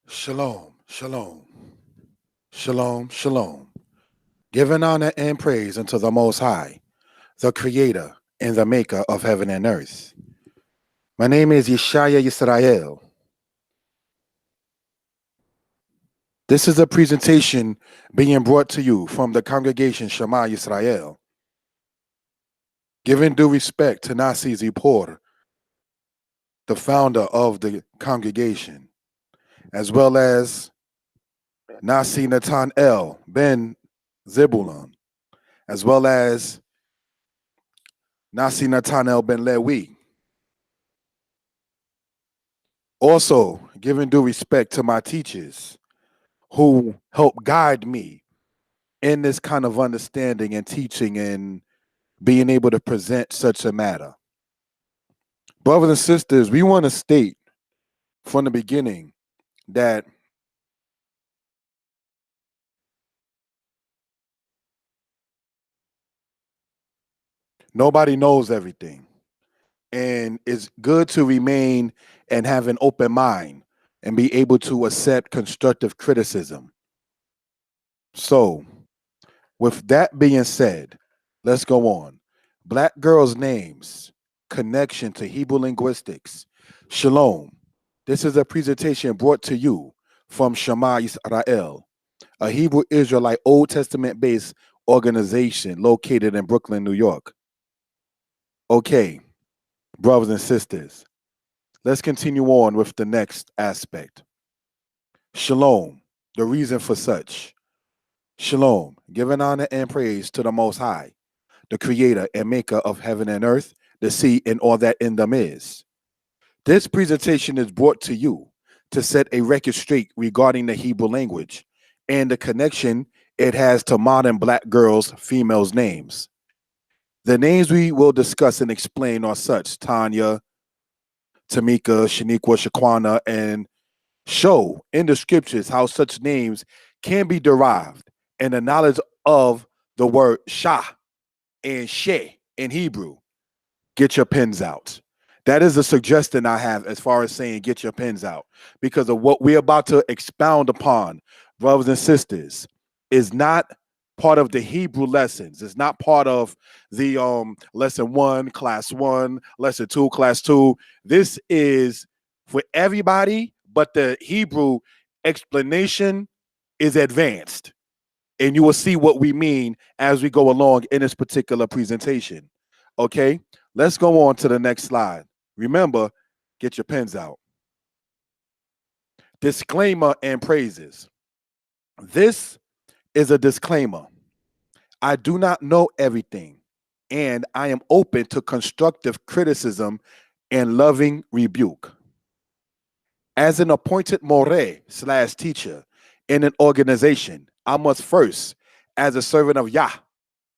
Shalom, shalom, shalom, shalom. Giving honor and praise unto the Most High, the Creator and the Maker of heaven and earth. My name is Yeshaya Yisrael. This is a presentation being brought to you from the congregation Shema Yisrael. Giving due respect to Nasi Zipor, the founder of the congregation, as well as Nasi Natan El Ben Zebulon, as well as Nasi Natanel Ben Lewi. Also, giving due respect to my teachers who help guide me in this kind of understanding and teaching and being able to present such a matter. Brothers and sisters, we want to state from the beginning that nobody knows everything. And it's good to remain and have an open mind and be able to accept constructive criticism. So, with that being said, let's go on. Black girls' names, connection to Hebrew linguistics. Shalom. This is a presentation brought to you from Shema Israel, a Hebrew Israelite Old Testament based organization located in Brooklyn, New York. Okay, brothers and sisters, let's continue on with the next aspect. Shalom, the reason for such. Shalom, giving honor and praise to the Most High, the Creator and Maker of heaven and earth, the sea, and all that in them is. This presentation is brought to you to set a record straight regarding the Hebrew language and the connection it has to modern Black girls' females' names. The names we will discuss and explain are such: Tanya, Tamika, Shaniqua, Shaquana, and show in the scriptures how such names can be derived and the knowledge of the word Shah and She in Hebrew. Get your pens out. That is a suggestion I have as far as saying get your pens out, because of what we're about to expound upon, brothers and sisters, is not part of the Hebrew lessons. It's not part of the lesson 1, class 1, lesson 2, class 2. This is for everybody, but the Hebrew explanation is advanced. And you will see what we mean as we go along in this particular presentation. Okay, let's go on to the next slide. Remember, get your pens out. Disclaimer and praises. This is a disclaimer. I do not know everything, and I am open to constructive criticism and loving rebuke. As an appointed more/teacher in an organization, I must first, as a servant of Yah,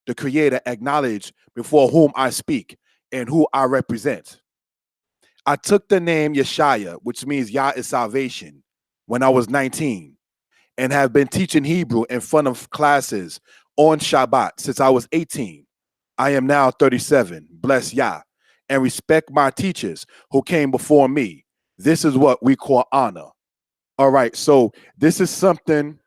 the Creator, acknowledge before whom I speak and who I represent. I took the name Yeshaya, which means Yah is salvation, when I was 19, and have been teaching Hebrew in front of classes on Shabbat since I was 18. I am now 37, bless Yah, and respect my teachers who came before me. This is what we call honor. All right, so this is something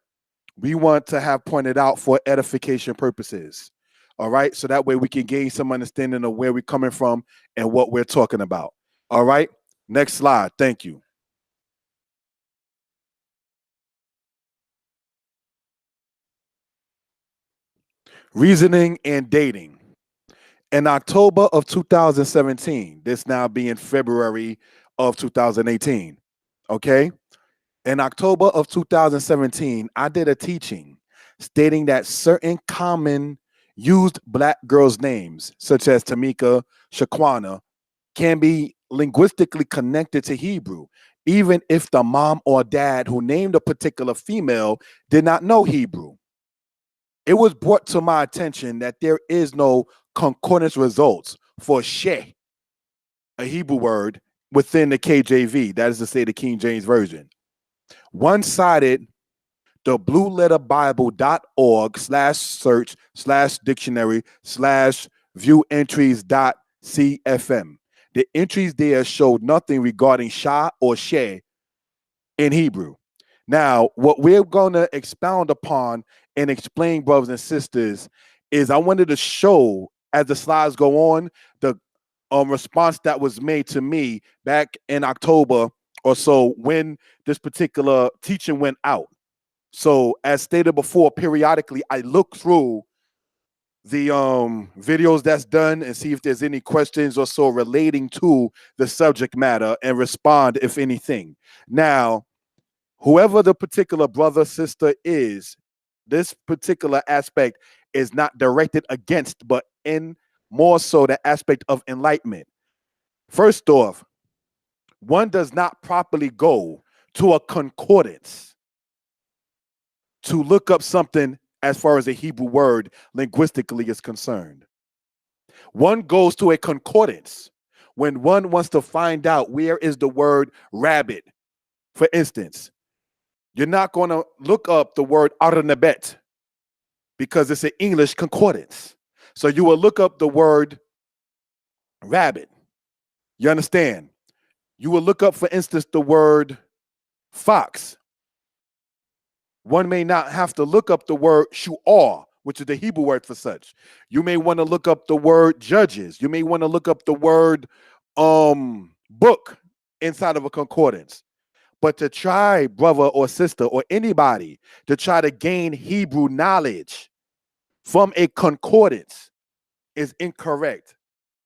we want to have pointed out for edification purposes. All right, so that way we can gain some understanding of where we're coming from and what we're talking about. All right, next slide. Thank you. Reasoning and dating. In October of 2017, this now being February of 2018, okay? In October of 2017, I did a teaching stating that certain common used Black girls' names, such as Tamika, Shaquana, can be linguistically connected to Hebrew, even if the mom or dad who named a particular female did not know Hebrew. It was brought to my attention that there is no concordance results for she, a Hebrew word, within the KJV, that is to say the King James Version. One cited the blueletterbible.org/search/dictionary/view entries.cfm. The entries there showed nothing regarding Shah or She in Hebrew. Now, what we're going to expound upon and explain, brothers and sisters, is I wanted to show, as the slides go on, the response that was made to me back in October or so when this particular teaching went out. So, as stated before, periodically I look through the videos that's done and see if there's any questions or so relating to the subject matter and respond if anything. Now, whoever the particular brother, sister is, this particular aspect is not directed against, but in more so the aspect of enlightenment. First off, one does not properly go to a concordance to look up something as far as a Hebrew word linguistically is concerned. One goes to a concordance when one wants to find out where is the word rabbit. For instance, you're not going to look up the word arnabet because it's an English concordance. So you will look up the word rabbit. You understand? You will look up, for instance, the word fox. One may not have to look up the word shu'ar, which is the Hebrew word for such. You may want to look up the word judges. You may want to look up the word book inside of a concordance. But to try, brother or sister or anybody, to try to gain Hebrew knowledge from a concordance is incorrect.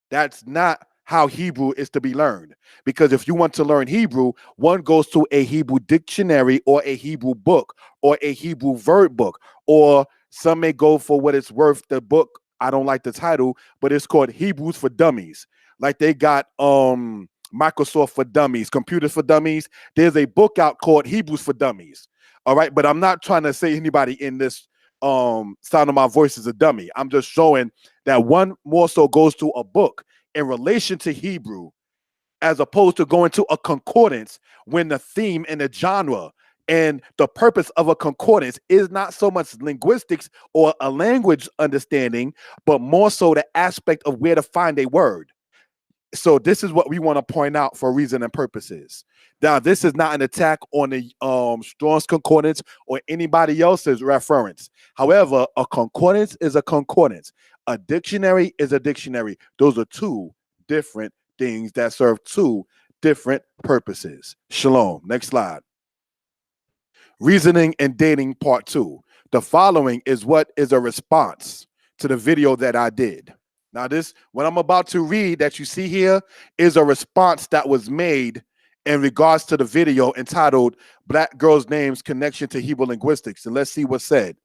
That's not how Hebrew is to be learned. Because if you want to learn Hebrew, one goes to a Hebrew dictionary or a Hebrew book or a Hebrew verb book, or some may go for what it's worth. The book, I don't like the title, but it's called Hebrews for Dummies. Like they got Microsoft for Dummies, Computers for Dummies. There's a book out called Hebrews for Dummies. All right, but I'm not trying to say anybody in this sound of my voice is a dummy. I'm just showing that one more so goes to a book in relation to Hebrew, as opposed to going to a concordance when the theme and the genre and the purpose of a concordance is not so much linguistics or a language understanding, but more so the aspect of where to find a word. So this is what we want to point out for reason and purposes. Now, this is not an attack on the Strong's Concordance or anybody else's reference. However, a concordance is a concordance. A dictionary is a dictionary. Those are two different things that serve two different purposes. Shalom. Next slide. Reasoning and dating part 2. The following is what is a response to the video that I did. Now, this, what I'm about to read that you see here is a response that was made in regards to the video entitled Black Girls' Names Connection to Hebrew Linguistics. And let's see what's said.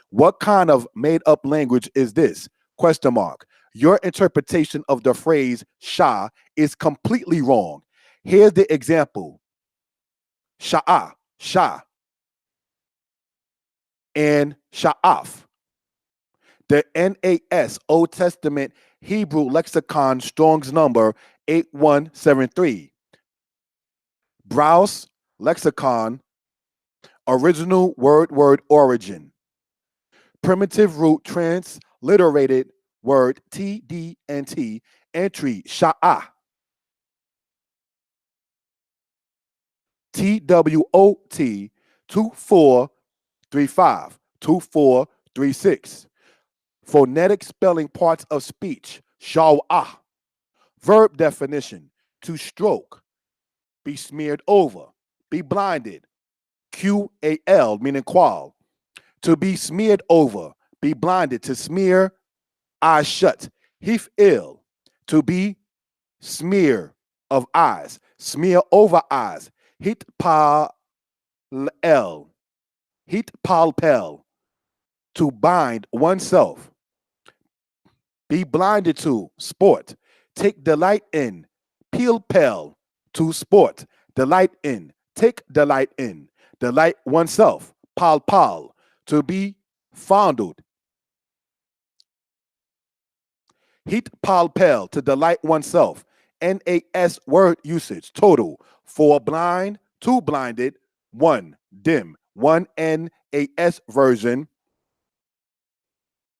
What kind of made-up language is this? Question mark. Your interpretation of the phrase Shah is completely wrong. Here's the example. Sha'ah, Shah, and Sha'af. The NAS Old Testament Hebrew Lexicon Strong's number 8173. Browse Lexicon Original word origin. Primitive root transliterated word TDNT entry Sha'ah. TWOT 2435 2436. Phonetic spelling parts of speech. Shaw'ah. Verb definition. To stroke. Be smeared over. Be blinded. QAL meaning qual. To be smeared over. Be blinded. To smear. Eyes shut. Hif ill. To be smear of eyes. Smear over eyes. Hit pa el. Hit palpel. To bind oneself. Be blinded to sport. Take delight in. Peel pel. To sport. Delight in. Take delight in. Delight oneself. Pal pal. To be fondled. Heat pal pel. To delight oneself. NAS word usage. Total. 4 blind. 2 blinded. 1 dim. 1 NAS version.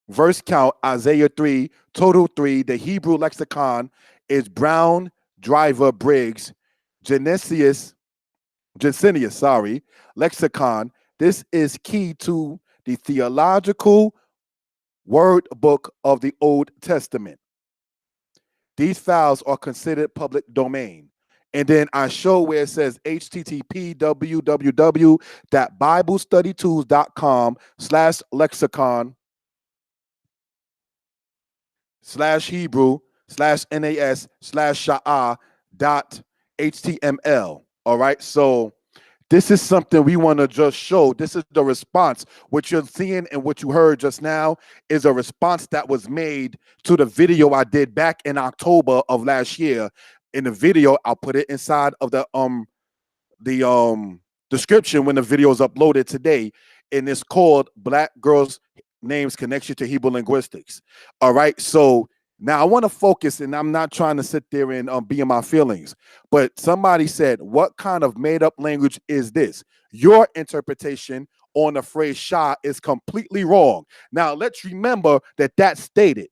Verse count, Isaiah 3, total 3. The Hebrew lexicon is Brown, Driver, Briggs, Genesius, Jensenius, sorry, lexicon. This is key to the theological word book of the Old Testament. These files are considered public domain. And then I show where it says http www.biblestudytools.com/lexicon/nas/sha'a.html. All right. So this is something we want to just show. This is the response. What you're seeing and what you heard just now is a response that was made to the video I did back in October of last year. In the video, I'll put it inside of the description when the video is uploaded today, and it's called Black Girls Names Connection to Hebrew Linguistics. All right. So now I want to focus, and I'm not trying to sit there and be in my feelings, but somebody said, what kind of made up language is this? Your interpretation on the phrase Shah is completely wrong. Now, let's remember that that's stated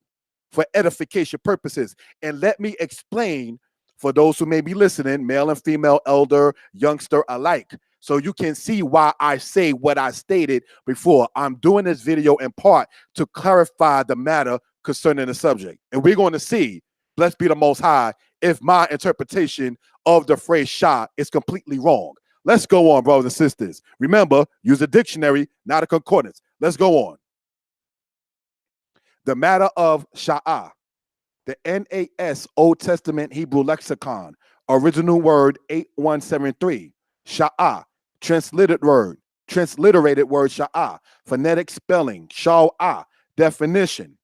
for edification purposes. And let me explain for those who may be listening, male and female, elder, youngster alike, so you can see why I say what I stated before. I'm doing this video in part to clarify the matter concerning the subject. And we're going to see, blessed be the Most High, if my interpretation of the phrase Shah is completely wrong. Let's go on, brothers and sisters. Remember, use a dictionary, not a concordance. Let's go on. The matter of Sha'ah, the NAS Old Testament Hebrew Lexicon, original word 8173. Sha'ah, transliterated word Sha'ah, phonetic spelling, Sha'ah, definition.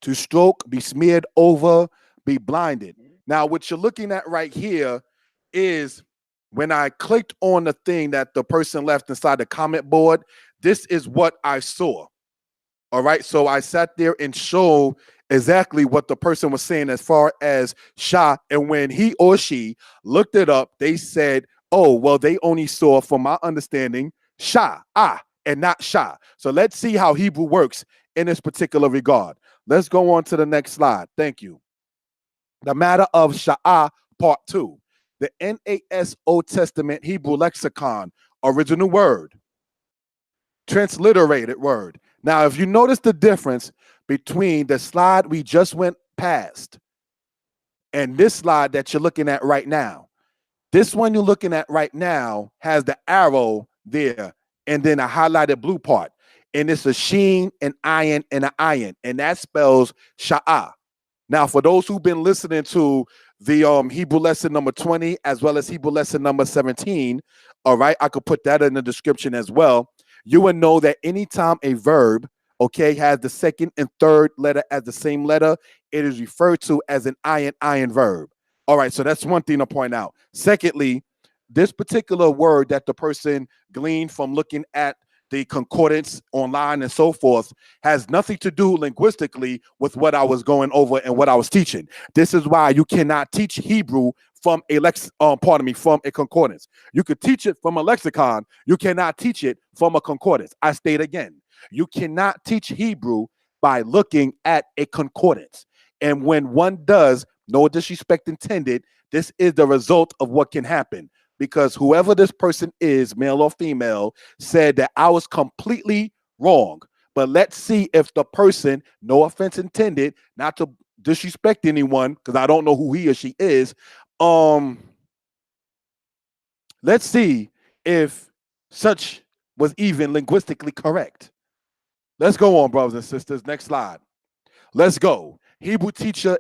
To stroke, be smeared over, be blinded. Now, what you're looking at right here is when I clicked on the thing that the person left inside the comment board, this is what I saw. All right. So I sat there and showed exactly what the person was saying as far as Shah. And when he or she looked it up, they said, oh, well, they only saw, from my understanding, Shah, and not Shah. So let's see how Hebrew works in this particular regard. Let's go on to the next slide. Thank you. The matter of Sha'ah, part 2. The NAS Old Testament Hebrew Lexicon, original word, transliterated word. Now, if you notice the difference between the slide we just went past and this slide that you're looking at right now, this one you're looking at right now has the arrow there and then a highlighted blue part. And it's a sheen, an iron, and an iron. And that spells Sha'ah. Now, for those who've been listening to the Hebrew lesson number 20, as well as Hebrew lesson number 17, all right, I could put that in the description as well. You would know that anytime a verb, okay, has the second and third letter as the same letter, it is referred to as an iron verb. All right, so that's one thing to point out. Secondly, this particular word that the person gleaned from looking at the concordance online and so forth has nothing to do linguistically with what I was going over and what I was teaching. This is why you cannot teach Hebrew from a from a concordance. You could teach it from a lexicon. You cannot teach it from a concordance. I state again, you cannot teach Hebrew by looking at a concordance. And when one does, no disrespect intended, this is the result of what can happen. Because whoever this person is, male or female, said that I was completely wrong. But let's see if the person, no offense intended, not to disrespect anyone, because I don't know who he or she is. Let's see if such was even linguistically correct. Let's go on, brothers and sisters. Next slide. Let's go. Hebrew teacher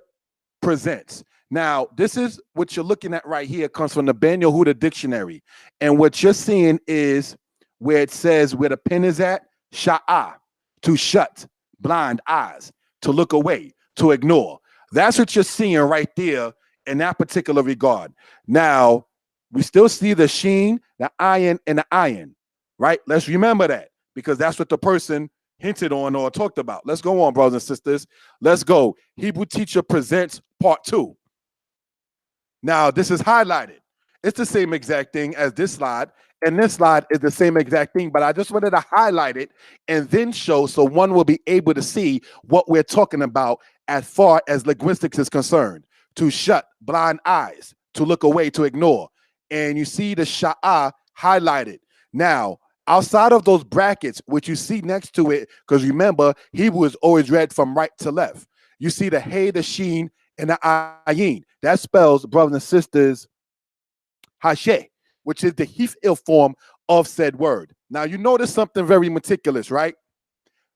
presents. Now, this is what you're looking at right here, comes from the Ben Yehuda dictionary. And what you're seeing is where it says where the pen is at, sha'ah, to shut, blind eyes, to look away, to ignore. That's what you're seeing right there in that particular regard. Now, we still see the sheen, the iron, and the iron, right? Let's remember that because that's what the person hinted on or talked about. Let's go on, brothers and sisters. Let's go. Hebrew teacher presents part 2. Now, this is highlighted. It's the same exact thing as this slide, and this slide is the same exact thing, but I just wanted to highlight it and then show so one will be able to see what we're talking about as far as linguistics is concerned. To shut, blind eyes, to look away, to ignore. and you see the sha'a highlighted. Now, outside of those brackets, which you see next to it, because remember, Hebrew is always read from right to left. You see the hey, the sheen, and the ayin. That spells, brothers and sisters, hashe, which is the hif'il form of said word. Now, you notice something very meticulous, right?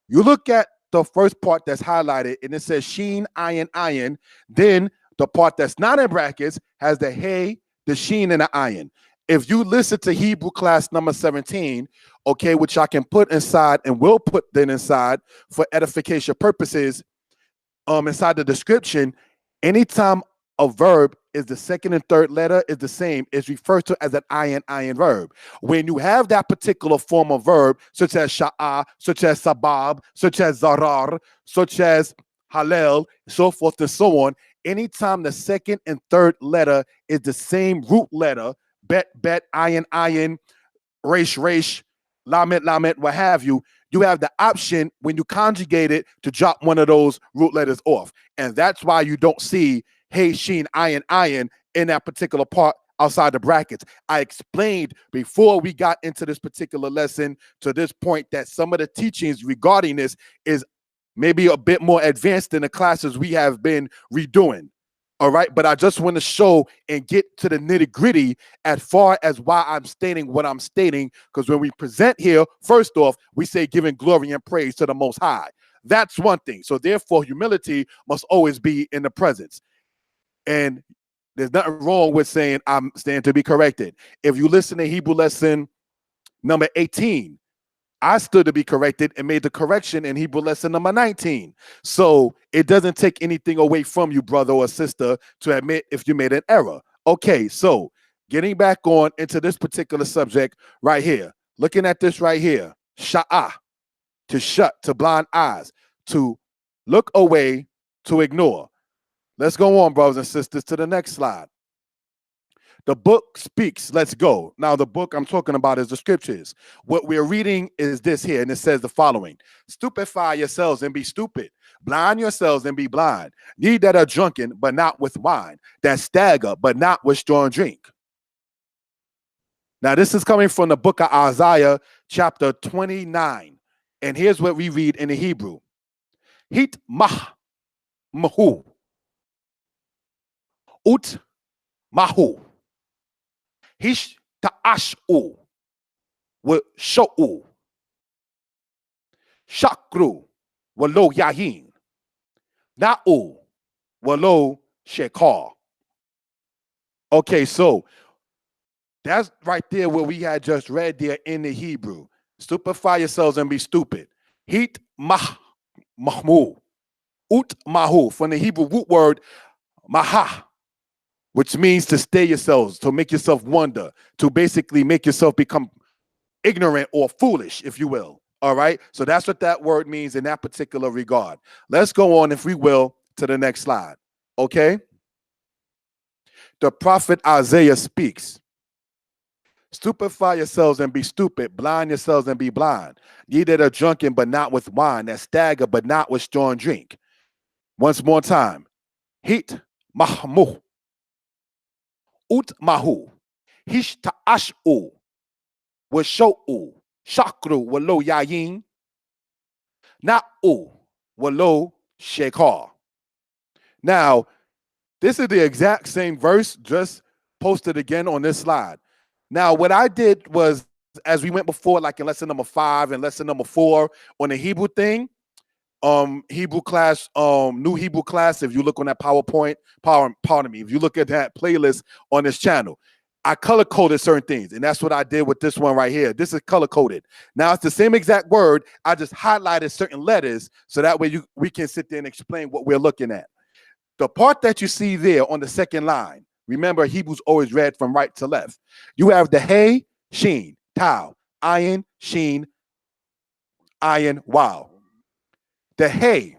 You look at the first part that's highlighted, and it says sheen, ayin. Then the part that's not in brackets has the hey, the sheen, and the ayin. If you listen to Hebrew class number 17, okay, which I can put inside and will put then inside for edification purposes, inside the description, anytime a verb is the second and third letter is the same, is referred to as an ayin verb. When you have that particular form of verb, such as sha'a, such as sabab, such as zarar, such as halal, so forth and so on, anytime the second and third letter is the same root letter, bet, ayin, resh, lamet, what have you, you have the option when you conjugate it to drop one of those root letters off. And that's why you don't see hey, sheen, ayin in that particular part outside the brackets. I explained before we got into this particular lesson to this point that some of the teachings regarding this is maybe a bit more advanced than the classes we have been redoing. All right, but I just want to show and get to the nitty gritty as far as why I'm stating what I'm stating, because when we present here, first off, we say giving glory and praise to the Most High. That's one thing. So therefore, humility must always be in the presence. And there's nothing wrong with saying I'm standing to be corrected. If you listen to Hebrew lesson number 18, I stood to be corrected and made the correction in Hebrew lesson number 19. So it doesn't take anything away from you, brother or sister, to admit if you made an error. Okay, so getting back on into this particular subject right here, looking at this right here, sha'ah, to shut, to blind eyes, to look away, to ignore. Let's go on, brothers and sisters, to the next slide. The book speaks. Let's go. Now, the book I'm talking about is the scriptures. What we're reading is this here, and it says the following: stupefy yourselves and be stupid. Blind yourselves and be blind. Ye that are drunken, but not with wine. That stagger, but not with strong drink. Now, this is coming from the book of Isaiah, chapter 29. And here's what we read in the Hebrew. Hit mahu. Ut mahu. Hish ta'ashu wa sho'u shakru wa lo yahin na'u wa lo shekar. Okay, so that's right there what we had just read there in the Hebrew. Stupefy yourselves and be stupid. Hit mahmu ut mahu, from the Hebrew root word maha, which means to stay yourselves, to make yourself wonder, to basically make yourself become ignorant or foolish, if you will. All right. So that's what that word means in that particular regard. Let's go on, if we will, to the next slide. Okay. The prophet Isaiah speaks. Stupefy yourselves and be stupid. Blind yourselves and be blind. Ye that are drunken, but not with wine. That stagger, but not with strong drink. Once more time. Hit mahmu. Ut mahu. Hish ta'ashu. Wa sho'u. Shakru wa lo yayin. Na'u wa lo shekar. Now, this is the exact same verse, just posted again on this slide. Now, what I did was, as we went before, like in lesson number 5 and lesson number 4 on the Hebrew thing, Hebrew class, new Hebrew class, if you look on that PowerPoint, pardon me, if you look at that playlist on this channel, I color-coded certain things, and that's what I did with this one right here. This is color-coded. Now, it's the same exact word. I just highlighted certain letters, so that way we can sit there and explain what we're looking at. The part that you see there on the second line, remember, Hebrew's always read from right to left. You have the hey, sheen, tau, ayin, sheen, ayin, wow. The hey,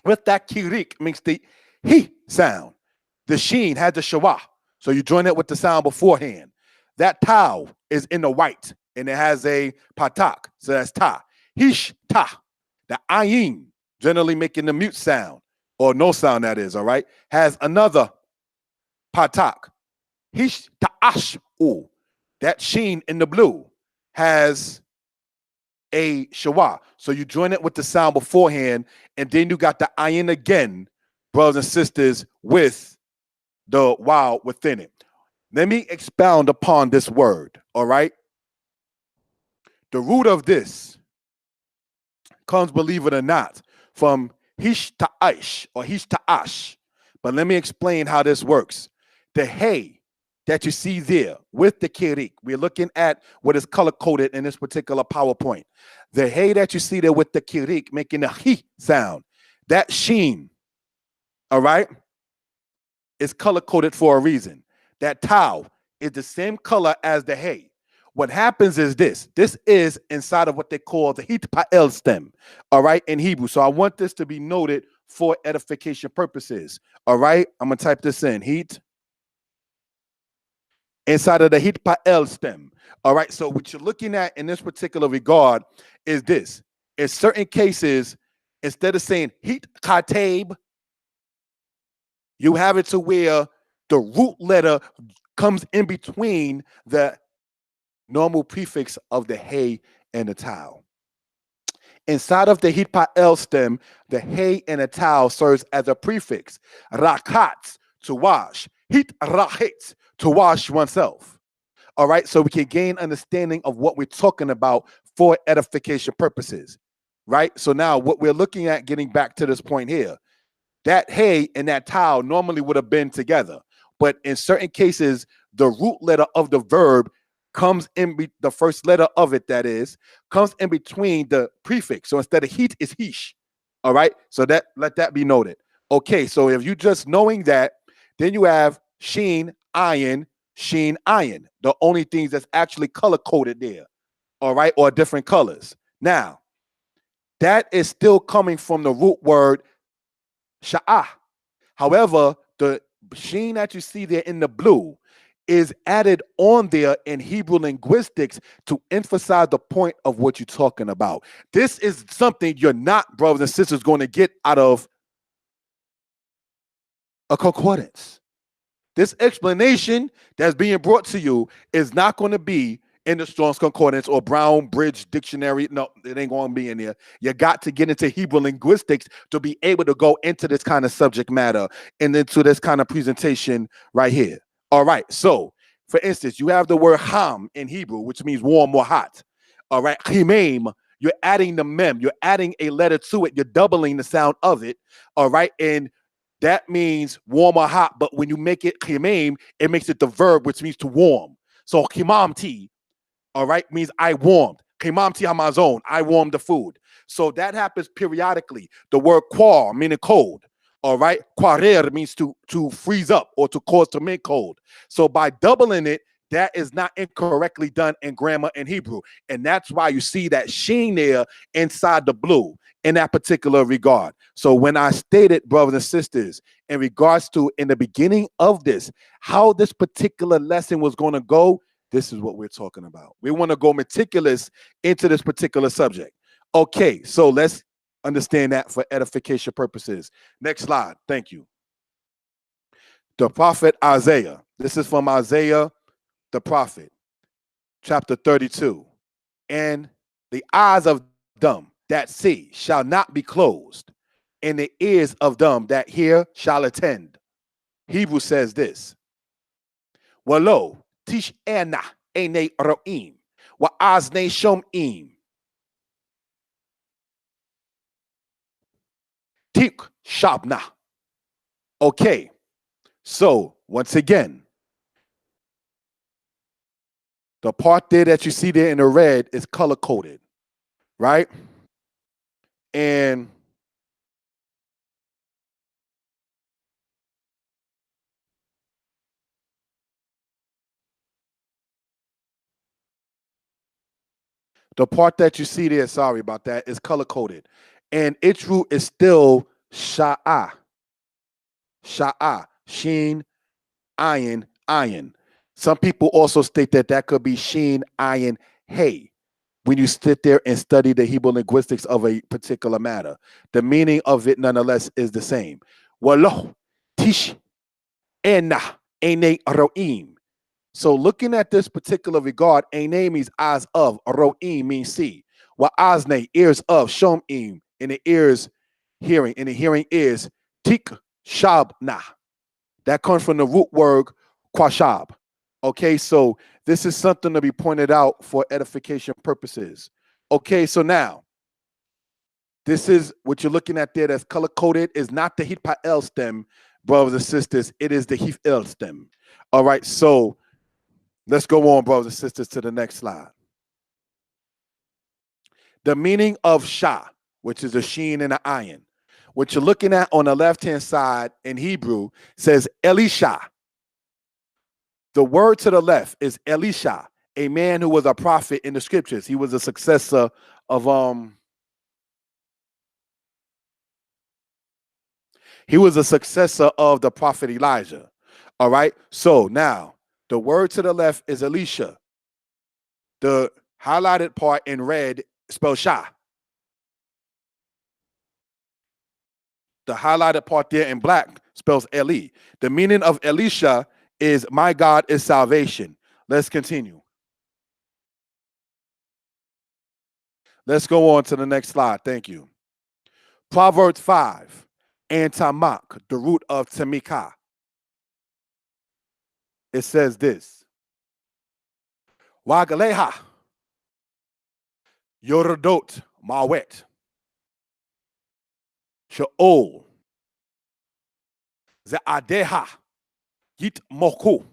with that kirik, makes the he sound. The sheen has the shawah, so you join it with the sound beforehand. That tau is in the white, and it has a patak, so that's ta. Hish, ta. The ayin, generally making the mute sound, or no sound, that is, all right, has another patak. Hish ta'ash u. That sheen in the blue has a shawa. So you join it with the sound beforehand, and then you got the ayin again, brothers and sisters, with the wow within it. Let me expound upon this word, all right? The root of this comes, believe it or not, from hish ta'ash or hish ta'ash. But let me explain how this works. The hey that you see there with the kirik, we're looking at what is color coded in this particular PowerPoint. The hey that you see there with the kirik making the he sound, that sheen, all right, is color coded for a reason. That tau is the same color as the hay. What happens is this is inside of what they call the hit pa'el stem, all right, in Hebrew. So I want this to be noted for edification purposes, all right? I'm going to type this in, heat, inside of the hit pa'el stem, all right? So what you're looking at in this particular regard is this. In certain cases, instead of saying hit katab, you have it to where the root letter comes in between the normal prefix of the hey and the tau. Inside of the hit pa'el stem, the hey and the tau serves as a prefix. Rakat, to wash. Hit rahit, to wash oneself. All right, so we can gain understanding of what we're talking about for edification purposes. Right, so now what we're looking at, getting back to this point here, that hey and that tau normally would have been together. But in certain cases, the root letter of the verb comes in, the first letter of it, that is, comes in between the prefix. So instead of heat, it's hish. All right, so that, let that be noted. Okay, so if you just knowing that, then you have sheen, iron, the only things that's actually color coded there, all right, or different colors. Now, that is still coming from the root word sha'ah. However, the sheen that you see there in the blue is added on there in Hebrew linguistics to emphasize the point of what you're talking about. This is something you're not, brothers and sisters, going to get out of a concordance. This explanation that's being brought to you is not going to be in the Strong's Concordance or Brown Bridge Dictionary. No, it ain't going to be in there. You got to get into Hebrew linguistics to be able to go into this kind of subject matter and into this kind of presentation right here. All right, so for instance, you have the word ham in Hebrew, which means warm or hot. All right, chimem, you're adding the mem, you're adding a letter to it, you're doubling the sound of it. All right, and that means warm or hot, but when you make it chimem, it makes it the verb, which means to warm. So chimamti, all right, means I warmed. Chimamti hamazon, I warmed the food. So that happens periodically. The word quar, meaning cold. All right, quarer means to freeze up or to cause to make cold. So by doubling it, that is not incorrectly done in grammar in Hebrew. And that's why you see that sheen there inside the blue in that particular regard. So when I stated, brothers and sisters, in regards to in the beginning of this, how this particular lesson was going to go, this is what we're talking about. We want to go meticulous into this particular subject. Okay, so let's understand that for edification purposes. Next slide. Thank you. The prophet Isaiah. This is from Isaiah the prophet, chapter 32. And the eyes of them that see shall not be closed, and the ears of them that hear shall attend. Hebrew says this. Walo tish ena ene roim wa azne shomim tik shabna. Okay, so once again, the part there that you see there in the red is color coded, right? And the part that you see there, sorry about that, is color coded. And its root is still sha'ah. Sha'ah, sheen, iron, iron. Some people also state that that could be sheen, iron, hay. When you sit there and study the Hebrew linguistics of a particular matter, the meaning of it nonetheless is the same. Walo, tish, ena, ene, roim. So looking at this particular regard, Aine means eyes of, Ro'im means see. While Azne, ears of, Shom'im, in the ears, hearing, in the hearing ears, Tik Shabna. That comes from the root word Kwashab. Okay, so this is something to be pointed out for edification purposes. Okay, so now, this is what you're looking at there that's color coded is not the Hitpa'el stem, brothers and sisters. It is the Hif'el stem. All right, so let's go on, brothers and sisters, to the next slide. The meaning of Shah, which is a sheen and an ayin. What you're looking at on the left-hand side in Hebrew says Elisha. The word to the left is Elisha, a man who was a prophet in the scriptures. He was a successor of he was a successor of the prophet Elijah. All right. So now the word to the left is Elisha. The highlighted part in red spells Shah. The highlighted part there in black spells Eli. The meaning of Elisha is my God is salvation. Let's continue. Let's go on to the next slide. Thank you. Proverbs 5, Antamak, the root of Tamika. It says this. Wagaleha, Yorodot, Mawet, Sheol, Ze'adeha, Yit Moku.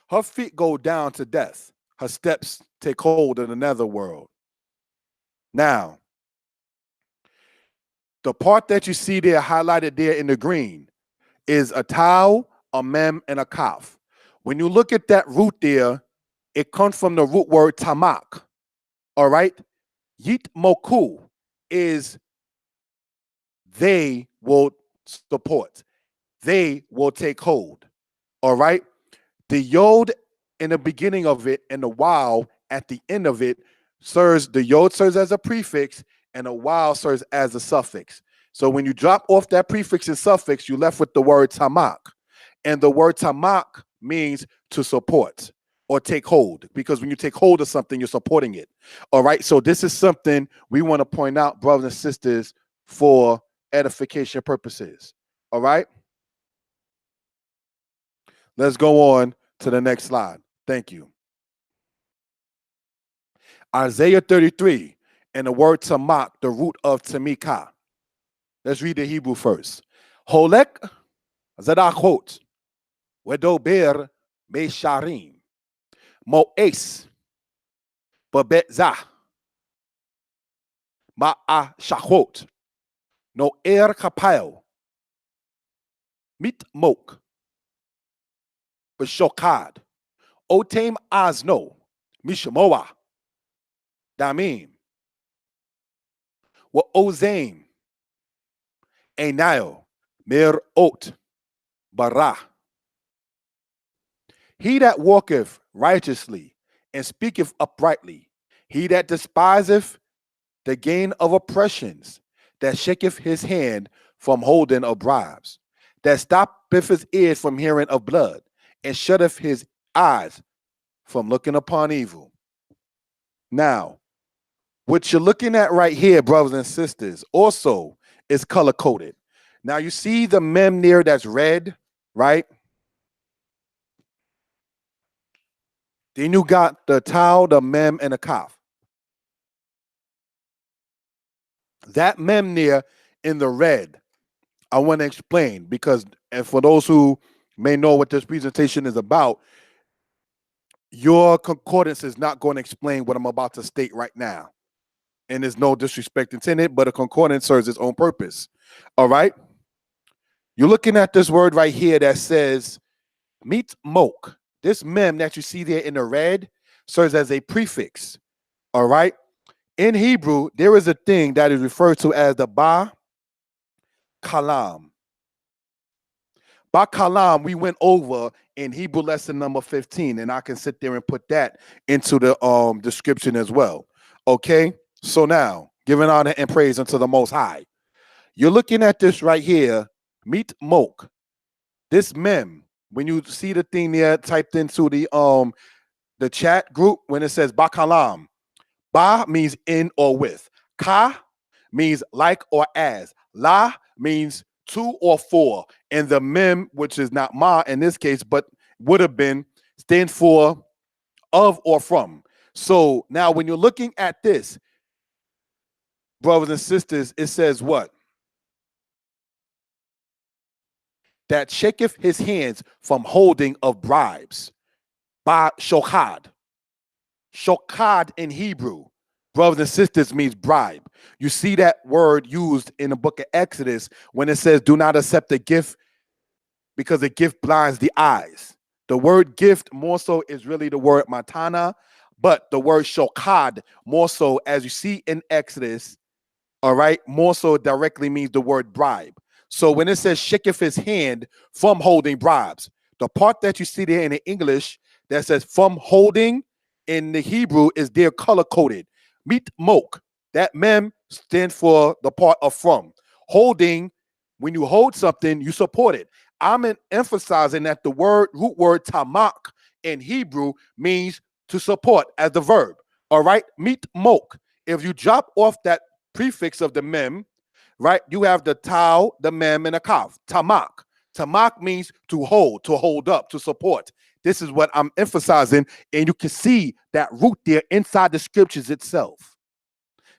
Her feet go down to death. Her steps take hold of the netherworld. Now, the part that you see there highlighted there in the green is a tau, a mem, and a kaf. When you look at that root there, it comes from the root word tamak. All right? Yit moku is they will support. They will take hold. All right? The yod in the beginning of it and the waw at the end of it the yod serves as a prefix and a waw serves as a suffix. So when you drop off that prefix and suffix, you're left with the word tamak. And the word tamak means to support or take hold, because when you take hold of something, you're supporting it. All right. So this is something we want to point out, brothers and sisters, for edification purposes. All right. Let's go on to the next slide. Thank you. Isaiah 33, and the word tamak, the root of tamika. Let's read the Hebrew first. Holek zadachot, wedober mesharim, mo'es, babetzah, ma'ashachot, no kapel, mit mok, b'shokad, otem azno, mishmoa, damim, wa ozem, enayo, mir ot, bara. He that walketh righteously and speaketh uprightly, he that despiseth the gain of oppressions, that shaketh his hand from holding of bribes, that stoppeth his ears from hearing of blood, and shutteth his eyes from looking upon evil. Now, what you're looking at right here, brothers and sisters, also is color-coded. Now, you see the mem there that's red, right? Then you got the tau, the mem, and the kaf. That mem there in the red, I want to explain, because, and for those who may know what this presentation is about, your concordance is not going to explain what I'm about to state right now. And there's no disrespect intended, but a concordance serves its own purpose. All right? You're looking at this word right here that says meet mok. This mem that you see there in the red serves as a prefix. All right? In Hebrew, there is a thing that is referred to as the ba kalam. Ba kalam, we went over in Hebrew lesson number 15, and I can sit there and put that into the description as well. Okay? So now, giving honor and praise unto the Most High. You're looking at this right here, meet mok. This mem When you see the thing there typed into the chat group, when it says bakalam, ba means in or with. Ka means like or as. La means to or for. And the mem, which is not ma in this case, but would have been, stands for of or from. So now when you're looking at this, brothers and sisters, it says what? That shaketh his hands from holding of bribes. Ba shokad. Shokad in Hebrew, brothers and sisters, means bribe. You see that word used in the book of Exodus when it says, do not accept a gift because the gift blinds the eyes. The word gift more so is really the word matana, but the word shokad more so, as you see in Exodus, all right, more so directly means the word bribe. So when it says shaketh his hand from holding bribes, the part that you see there in the English that says from holding in the Hebrew is there color coded. Meet mok. That mem stands for the part of from. Holding, when you hold something, you support it. I'm emphasizing that the root word tamak in Hebrew means to support as the verb. All right, meet mok. If you drop off that prefix of the mem, right, you have the tau, the mem, and a kaf. Tamak. Tamak means to hold up, to support. This is what I'm emphasizing, and you can see that root there inside the scriptures itself.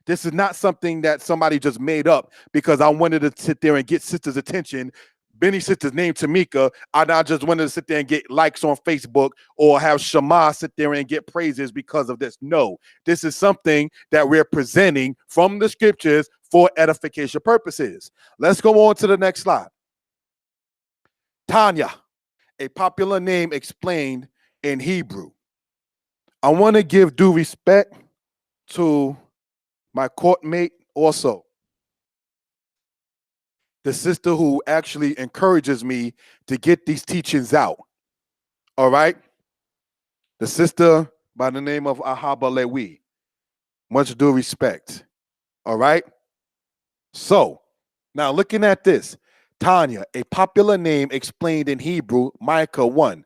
This is not something that somebody just made up because I wanted to sit there and get sister's attention. Benny's sister's name Tamika. I just wanted to sit there and get likes on Facebook or have Shema sit there and get praises because of this. No, this is something that we're presenting from the scriptures for edification purposes. Let's go on to the next slide. Tanya, a popular name explained in Hebrew. I want to give due respect to my courtmate also, the sister who actually encourages me to get these teachings out. All right? The sister by the name of Ahaba Lewi. Much due respect. All right? So, now looking at this, Tanya, a popular name explained in Hebrew, Micah 1.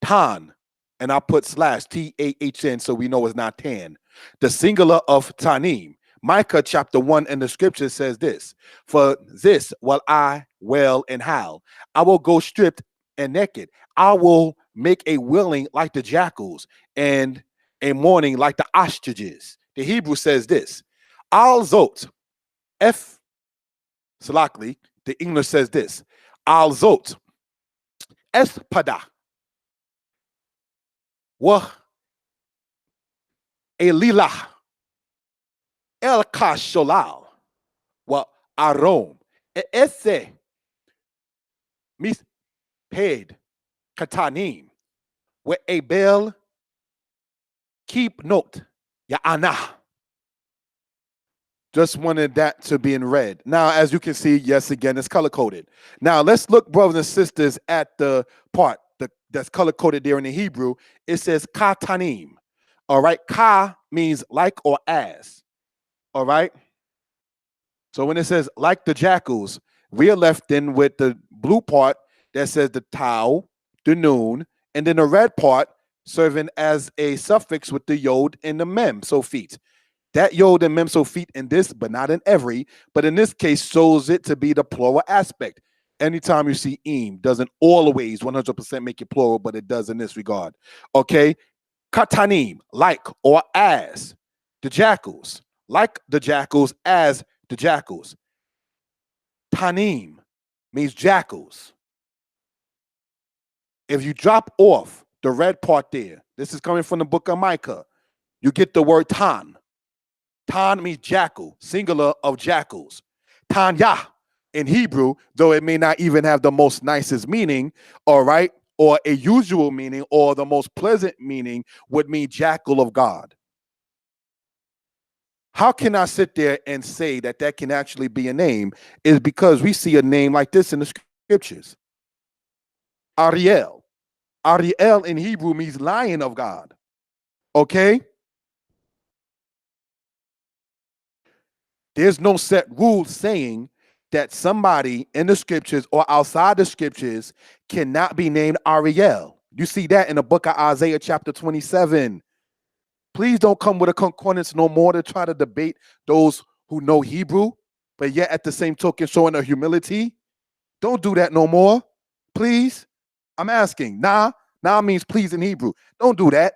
Tan, and I put slash T-A-H-N so we know it's not tan. The singular of Tanim. Micah chapter 1 in the scripture says this, for this will I wail and howl. I will go stripped and naked. I will make a wailing like the jackals and a mourning like the ostriches. The Hebrew says this, Al Zot, F. Salakli, the English says this, Al Zot, Espada, Wa Elilah, El Kasholal, Wa Arom, Ese Mis Paid Katanim, Wa Abel Keep Note, Ya'ana. Just wanted that to be in red. Now, as you can see, yes, again, it's color-coded. Now, let's look, brothers and sisters, at the part that's color-coded there in the Hebrew. It says katanim. All right? Ka means like or as. All right? So when it says like the jackals, we are left in with the blue part that says the tau, the noon, and then the red part serving as a suffix with the yod and the mem, so feet. That yod and mem, so feet in this, but not in every, but in this case shows it to be the plural aspect. Anytime you see im, doesn't always 100% make it plural, but it does in this regard. Okay, katanim, like or as the jackals, like the jackals, as the jackals. Tanim means jackals. If you drop off the red part there, this is coming from the book of Micah, you get the word tan. Tan means jackal, singular of jackals. Tanya in Hebrew, though it may not even have the most nicest meaning, all right, or a usual meaning or the most pleasant meaning, would mean jackal of God. How can I sit there and say that that can actually be a name? Is because we see a name like this in the scriptures. Ariel. Ariel in Hebrew means lion of God. Okay? There's no set rule saying that somebody in the scriptures or outside the scriptures cannot be named Ariel. You see that in the book of Isaiah chapter 27. Please don't come with a concordance no more to try to debate those who know Hebrew, but yet at the same token showing a humility. Don't do that no more, please. I'm asking. Nah means please in Hebrew. Don't do that.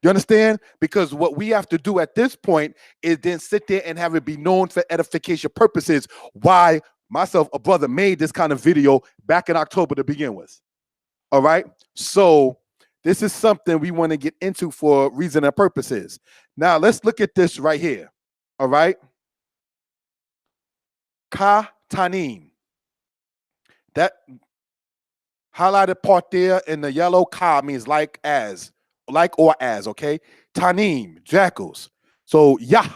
You understand? Because what we have to do at this point is then sit there and have it be known for edification purposes why myself, a brother, made this kind of video back in October to begin with. All right? So this is something we want to get into for reason and purposes. Now, let's look at this right here. All right? Ka-tanim. That highlighted part there in the yellow ka means like or as, okay? Tanim, jackals. So Yah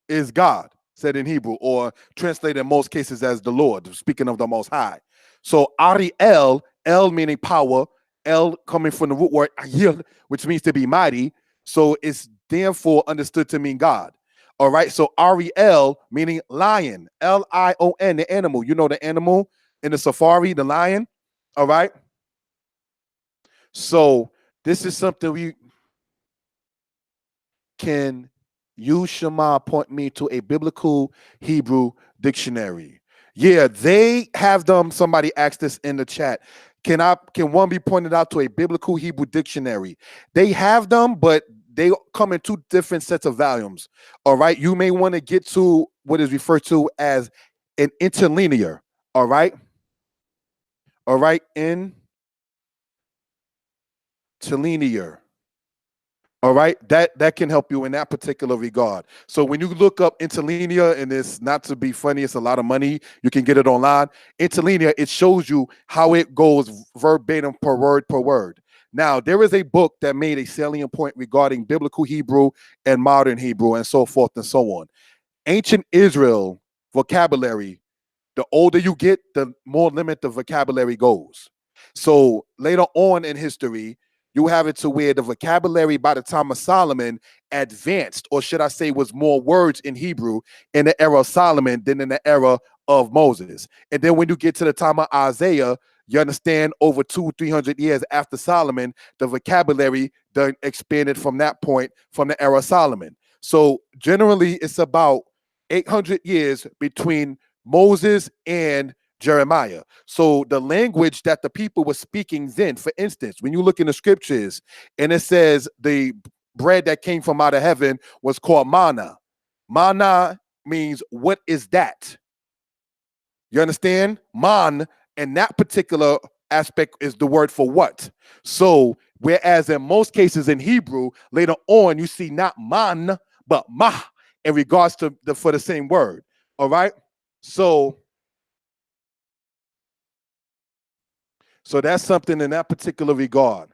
is God, said in Hebrew, or translated in most cases as the Lord, speaking of the Most High. So Ariel, El meaning power, El coming from the root word Ayil, which means to be mighty. So it's therefore understood to mean God. All right, so Ariel meaning lion, Lion, the animal. You know the animal in the safari, the lion. All right. So this is something we can you, Shema, point me to a biblical Hebrew dictionary. Yeah, they have them. Somebody asked this in the chat. Can one be pointed out to a biblical Hebrew dictionary? They have them, but they come in two different sets of volumes. All right. You may want to get to what is referred to as an interlinear. All right. All right. Interlinear. All right, that can help you in that particular regard. So when you look up interlinear, and it's not to be funny, it's a lot of money. You can get it online. Interlinear, it shows you how it goes verbatim per word. Now, there is a book that made a salient point regarding biblical Hebrew and modern Hebrew and so forth and so on. Ancient Israel vocabulary, the older you get, the more limited the vocabulary goes. So later on in history, you have it to where the vocabulary by the time of Solomon advanced, or should I say was more words in Hebrew in the era of Solomon than in the era of Moses. And then when you get to the time of Isaiah, you understand over 200-300 years after Solomon, the vocabulary done expanded from that point from the era of Solomon. So generally it's about 800 years between Moses and Jeremiah. So the language that the people were speaking then, for instance, when you look in the scriptures and it says the bread that came from out of heaven was called manna. Manna means what is that? You understand? Man, and that particular aspect is the word for what. So whereas in most cases in Hebrew, later on you see not man, but ma in regards to for the same word. All right. So that's something in that particular regard.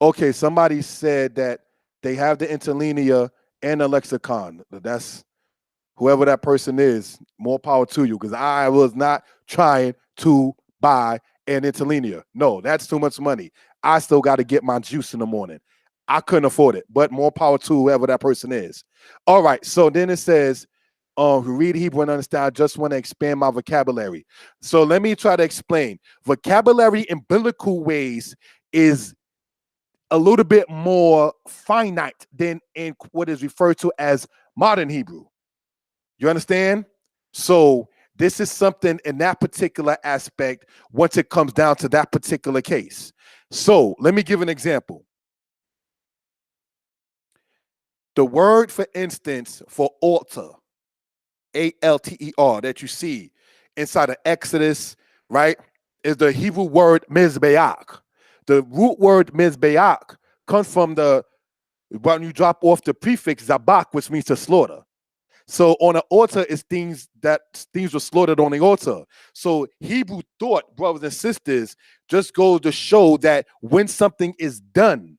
Okay, somebody said that they have the interlinear and the lexicon. That's whoever that person is, more power to you, because I was not trying to buy an interlinear. No, that's too much money. I still got to get my juice in the morning. I couldn't afford it, but more power to whoever that person is. All right, so then it says, who read Hebrew and understand, I just want to expand my vocabulary. So let me try to explain. Vocabulary in biblical ways is a little bit more finite than in what is referred to as modern Hebrew. You understand? So this is something in that particular aspect once it comes down to that particular case. So let me give an example. The word, for instance, for altar, Alter, that you see inside of Exodus, right, is the Hebrew word mizbeach. The root word mizbeach comes from when you drop off the prefix zabak, which means to slaughter. So on an altar is things were slaughtered on the altar. So Hebrew thought, brothers and sisters, just goes to show that when something is done,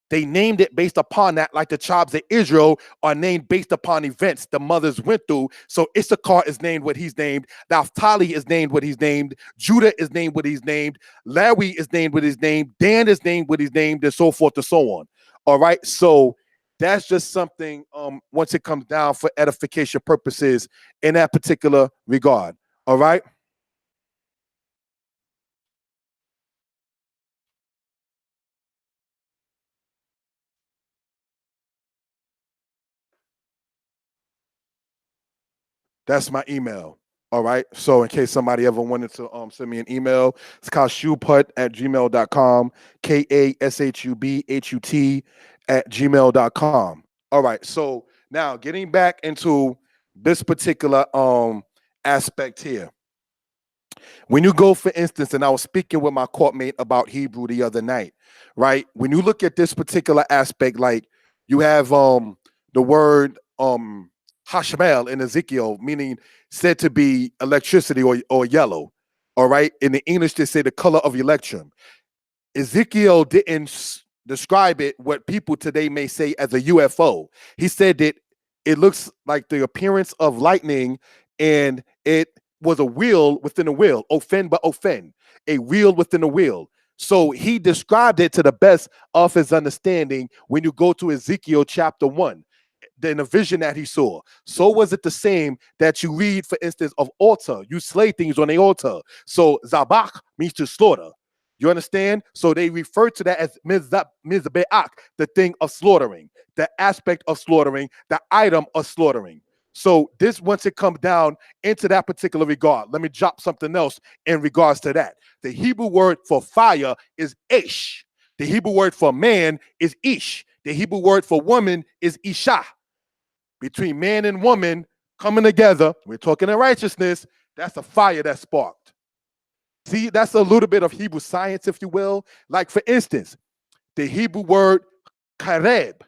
they named it based upon that, like the tribes of Israel are named based upon events the mothers went through. So Issachar is named what he's named. Naphtali is named what he's named. Judah is named what he's named. Lawi is named what he's named. Dan is named what he's named, and so forth and so on. All right. So that's just something once it comes down for edification purposes in that particular regard. All right. That's my email. All right. So in case somebody ever wanted to send me an email, it's kashubhut@gmail.com, KASHUBHUT at gmail.com. All right. So now getting back into this particular aspect here. When you go, for instance, and I was speaking with my courtmate about Hebrew the other night, right? When you look at this particular aspect, like you have the word hashmel in Ezekiel, meaning said to be electricity or yellow. All right. In the English, they say the color of electrum. Ezekiel didn't describe it what people today may say as a UFO. He said that it looks like the appearance of lightning, and it was a wheel within a wheel, offend but offend, a wheel within a wheel. So he described it to the best of his understanding when you go to Ezekiel chapter 1 in the vision that he saw. So was it the same that you read, for instance, of altar? You slay things on the altar. So zabach means to slaughter. You understand? So they refer to that as mizbeach, the thing of slaughtering, the aspect of slaughtering, the item of slaughtering. So this, once it comes down into that particular regard, let me drop something else in regards to that. The Hebrew word for fire is ish. The Hebrew word for man is ish. The Hebrew word for woman is isha. Between man and woman coming together, we're talking in righteousness, that's a fire that's sparked. See, that's a little bit of Hebrew science, if you will. Like, for instance, the Hebrew word kareb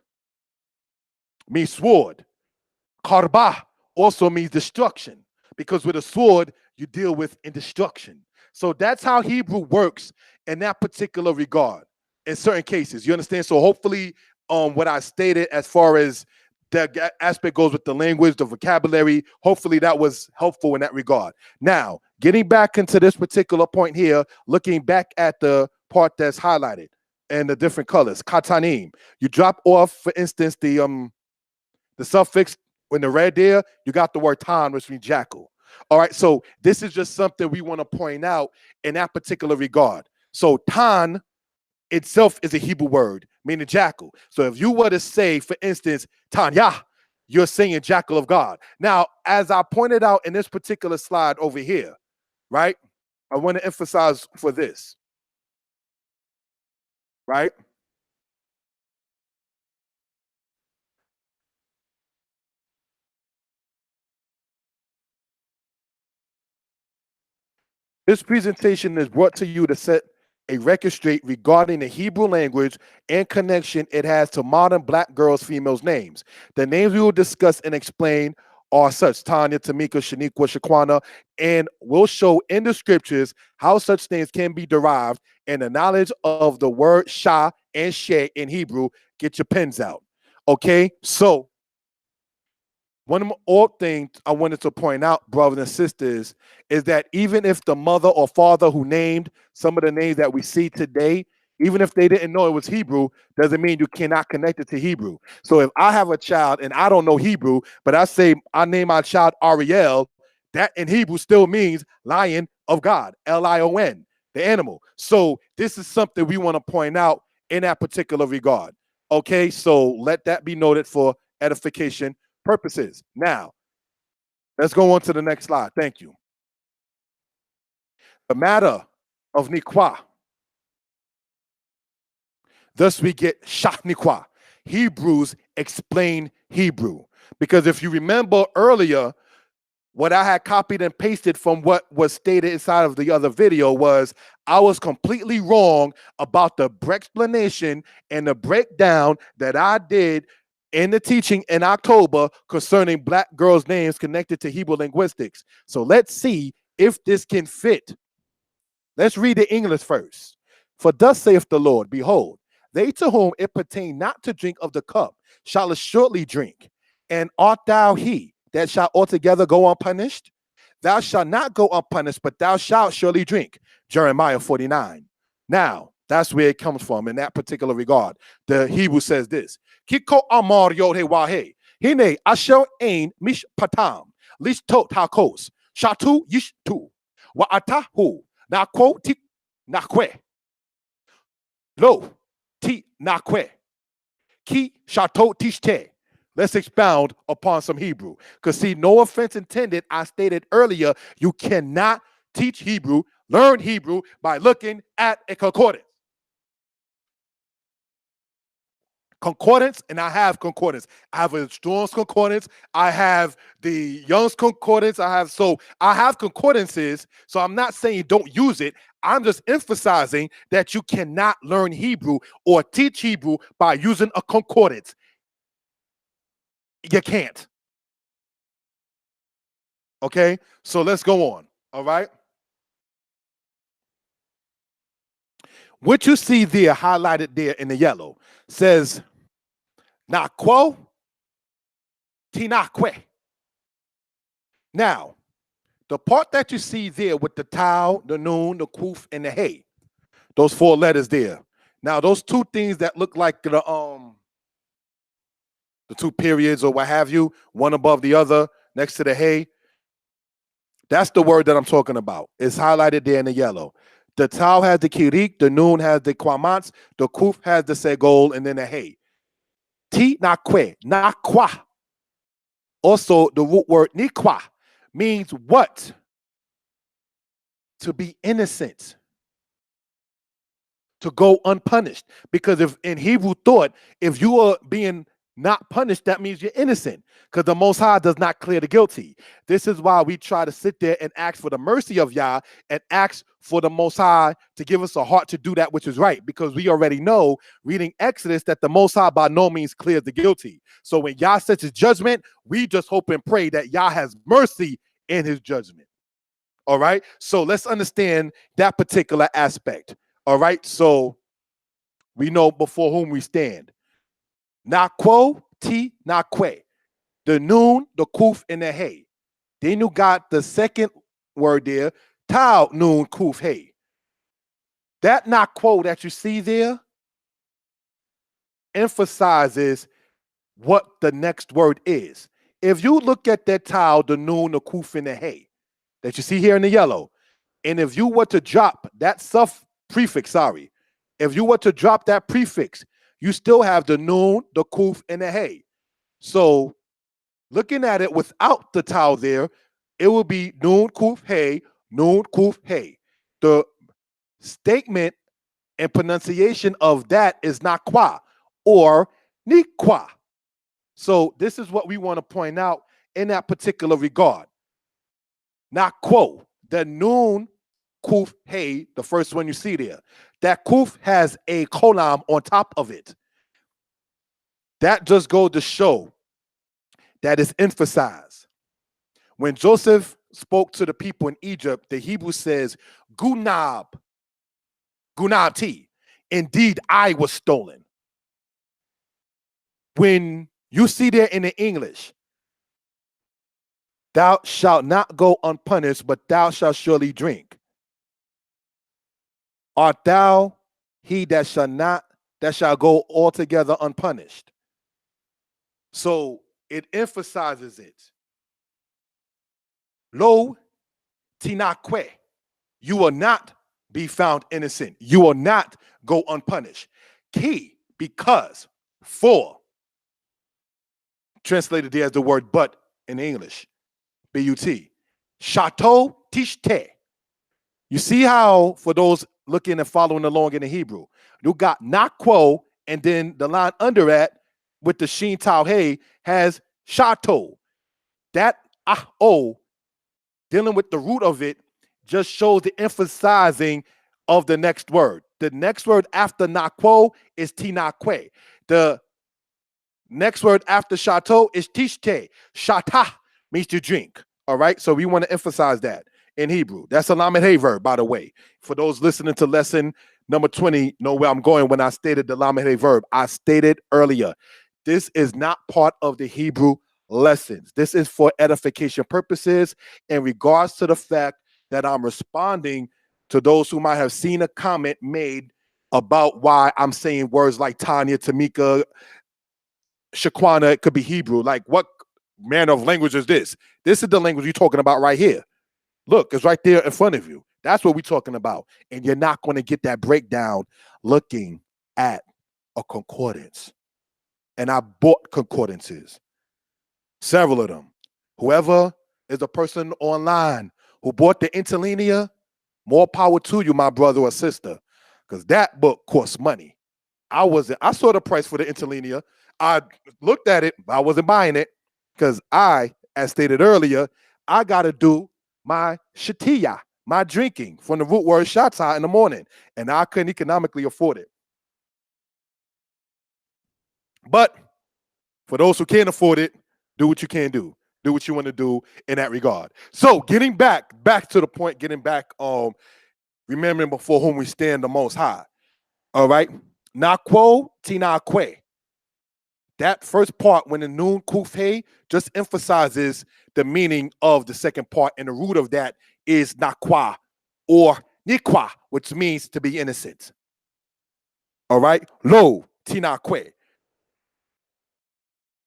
means sword. Karbah also means destruction, because with a sword, you deal with in destruction. So that's how Hebrew works in that particular regard in certain cases. You understand? So hopefully what I stated as far as that aspect goes with the language, the vocabulary, hopefully that was helpful in that regard. Now, getting back into this particular point here, looking back at the part that's highlighted and the different colors, katanim. You drop off, for instance, the suffix in the red there, you got the word tan, which means jackal. All right, so this is just something we want to point out in that particular regard. So tan itself is a Hebrew word, meaning jackal. So if you were to say, for instance, Tanya, you're saying jackal of God. Now, as I pointed out in this particular slide over here, right, I want to emphasize for this, right? This presentation is brought to you to set a record straight regarding the Hebrew language and connection it has to modern black girls' females' names. The names we will discuss and explain are such: Tanya, Tamika, Shaniqua, Shaquana, and we'll show in the scriptures how such names can be derived, and the knowledge of the word Shah and She in Hebrew. Get your pens out. Okay, so one more thing I wanted to point out, brothers and sisters, is that even if the mother or father who named some of the names that we see today, even if they didn't know it was Hebrew, doesn't mean you cannot connect it to Hebrew. So if I have a child and I don't know Hebrew, but I say I name my child Ariel, that in Hebrew still means lion of God, Lion, the animal. So this is something we want to point out in that particular regard. Okay, so let that be noted for edification purposes. Now, let's go on to the next slide. Thank you. The matter of Niqua. Thus we get Shah Niqua. Hebrews explain Hebrew. Because if you remember earlier, what I had copied and pasted from what was stated inside of the other video was I was completely wrong about the explanation and the breakdown that I did in the teaching in October concerning black girls' names connected to Hebrew linguistics. So let's see if this can fit. Let's read the English first. For thus saith the Lord, behold, they to whom it pertain not to drink of the cup shall assuredly drink. And art thou he that shall altogether go unpunished? Thou shalt not go unpunished, but thou shalt surely drink. Jeremiah 49. Now, That's where it comes from in that particular regard. The Hebrew says this. Kiko amar yod he wahe. Hine asher ein mish patam. Lish tot hakos. Shatu yish tu. Wa atahu. Nakwo ti nakwe. Lo ti nakwe. Ki shato tishte. Let's expound upon some Hebrew. Because see, no offense intended. I stated earlier, you cannot teach Hebrew, learn Hebrew by looking at a concordance. Concordance, and I have concordance. I have a Strong's concordance. I have the Young's concordance. I have concordances. So I'm not saying don't use it. I'm just emphasizing that you cannot learn Hebrew or teach Hebrew by using a concordance. You can't. Okay, so let's go on. All right. What you see there, highlighted there in the yellow, says Niqua, Tinaqua. Now, the part that you see there with the tau, the noon, the kuf, and the hey, those 4 letters there. Now, those 2 things that look like the 2 periods or what have you, one above the other, next to the hey, that's the word that I'm talking about. It's highlighted there in the yellow. The tau has the kirik, the noon has the quamats, the kuf has the segol, and then the hey. Ti nakwe, nakwa. Also, the root word niqua means what? To be innocent. To go unpunished. Because if in Hebrew thought, if you are being not punished, that means you're innocent. Because the Most High does not clear the guilty. This is why we try to sit there and ask for the mercy of Yah and ask for the Most High to give us a heart to do that which is right. Because we already know, reading Exodus, that the Most High by no means clears the guilty. So when Yah sets his judgment, we just hope and pray that Yah has mercy in his judgment. All right? So let's understand that particular aspect. All right? So we know before whom we stand. Niqua, ti nakwe. The noon, the kuf, and the hey. Then you got the second word there, tau, noon, kuf, hey. That niqua that you see there emphasizes what the next word is. If you look at that tau, the noon, the kuf, and the hey that you see here in the yellow, and if you were to drop that prefix, if you were to drop that prefix, you still have the noon, the kuf, and the hey. So looking at it without the tau there, it will be noon, kuf, hey, noon, kuf, hey. The statement and pronunciation of that is Niqua or Niqua. So this is what we want to point out in that particular regard. Niqua, the noon, kuf, hey, the first one you see there. That kuf has a kolam on top of it. That just goes to show that is emphasized. When Joseph spoke to the people in Egypt, the Hebrew says, Gunab, Gunati, indeed I was stolen. When you see there in the English, thou shalt not go unpunished, but thou shalt surely drink. Art thou he that shall go altogether unpunished? So it emphasizes it. Lo tinaqua. You will not be found innocent. You will not go unpunished. Ki, because, for. Translated there as the word but in English. B-U-T. Shato tishte. You see how, for those looking and following along in the Hebrew, you got Niqua, and then the line under that with the sheen tau hey has shato. That ah-o, dealing with the root of it, just shows the emphasizing of the next word. The next word after Niqua is tinaqua. The next word after shato is tishte. Shata means to drink. All right, so we want to emphasize that in Hebrew. That's a lamed hey verb, by the way. For those listening to lesson number 20, know where I'm going when I stated the lamed hey verb. I stated earlier, this is not part of the Hebrew lessons. This is for edification purposes in regards to the fact that I'm responding to those who might have seen a comment made about why I'm saying words like Tanya, Tamika, Shaquana, it could be Hebrew. Like, what manner of language is this? This is the language you're talking about right here. Look, it's right there in front of you. That's what we're talking about. And you're not going to get that breakdown looking at a concordance. And I bought concordances, several of them. Whoever is a person online who bought the interlinear, more power to you, my brother or sister, because that book costs money. I saw the price for the interlinear. I looked at it, but I wasn't buying it because as stated earlier, I got to do my shatiya, my drinking from the root word shata in the morning, and I couldn't economically afford it. But for those who can't afford it, do what you can do. Do what you want to do in that regard. So getting back to the point, remembering before whom we stand the most high. All right. Naqua tinaque. That first part, when the noon kuf hey, just emphasizes the meaning of the second part, and the root of that is naqua or niqua, which means to be innocent. All right. Lo tinaque.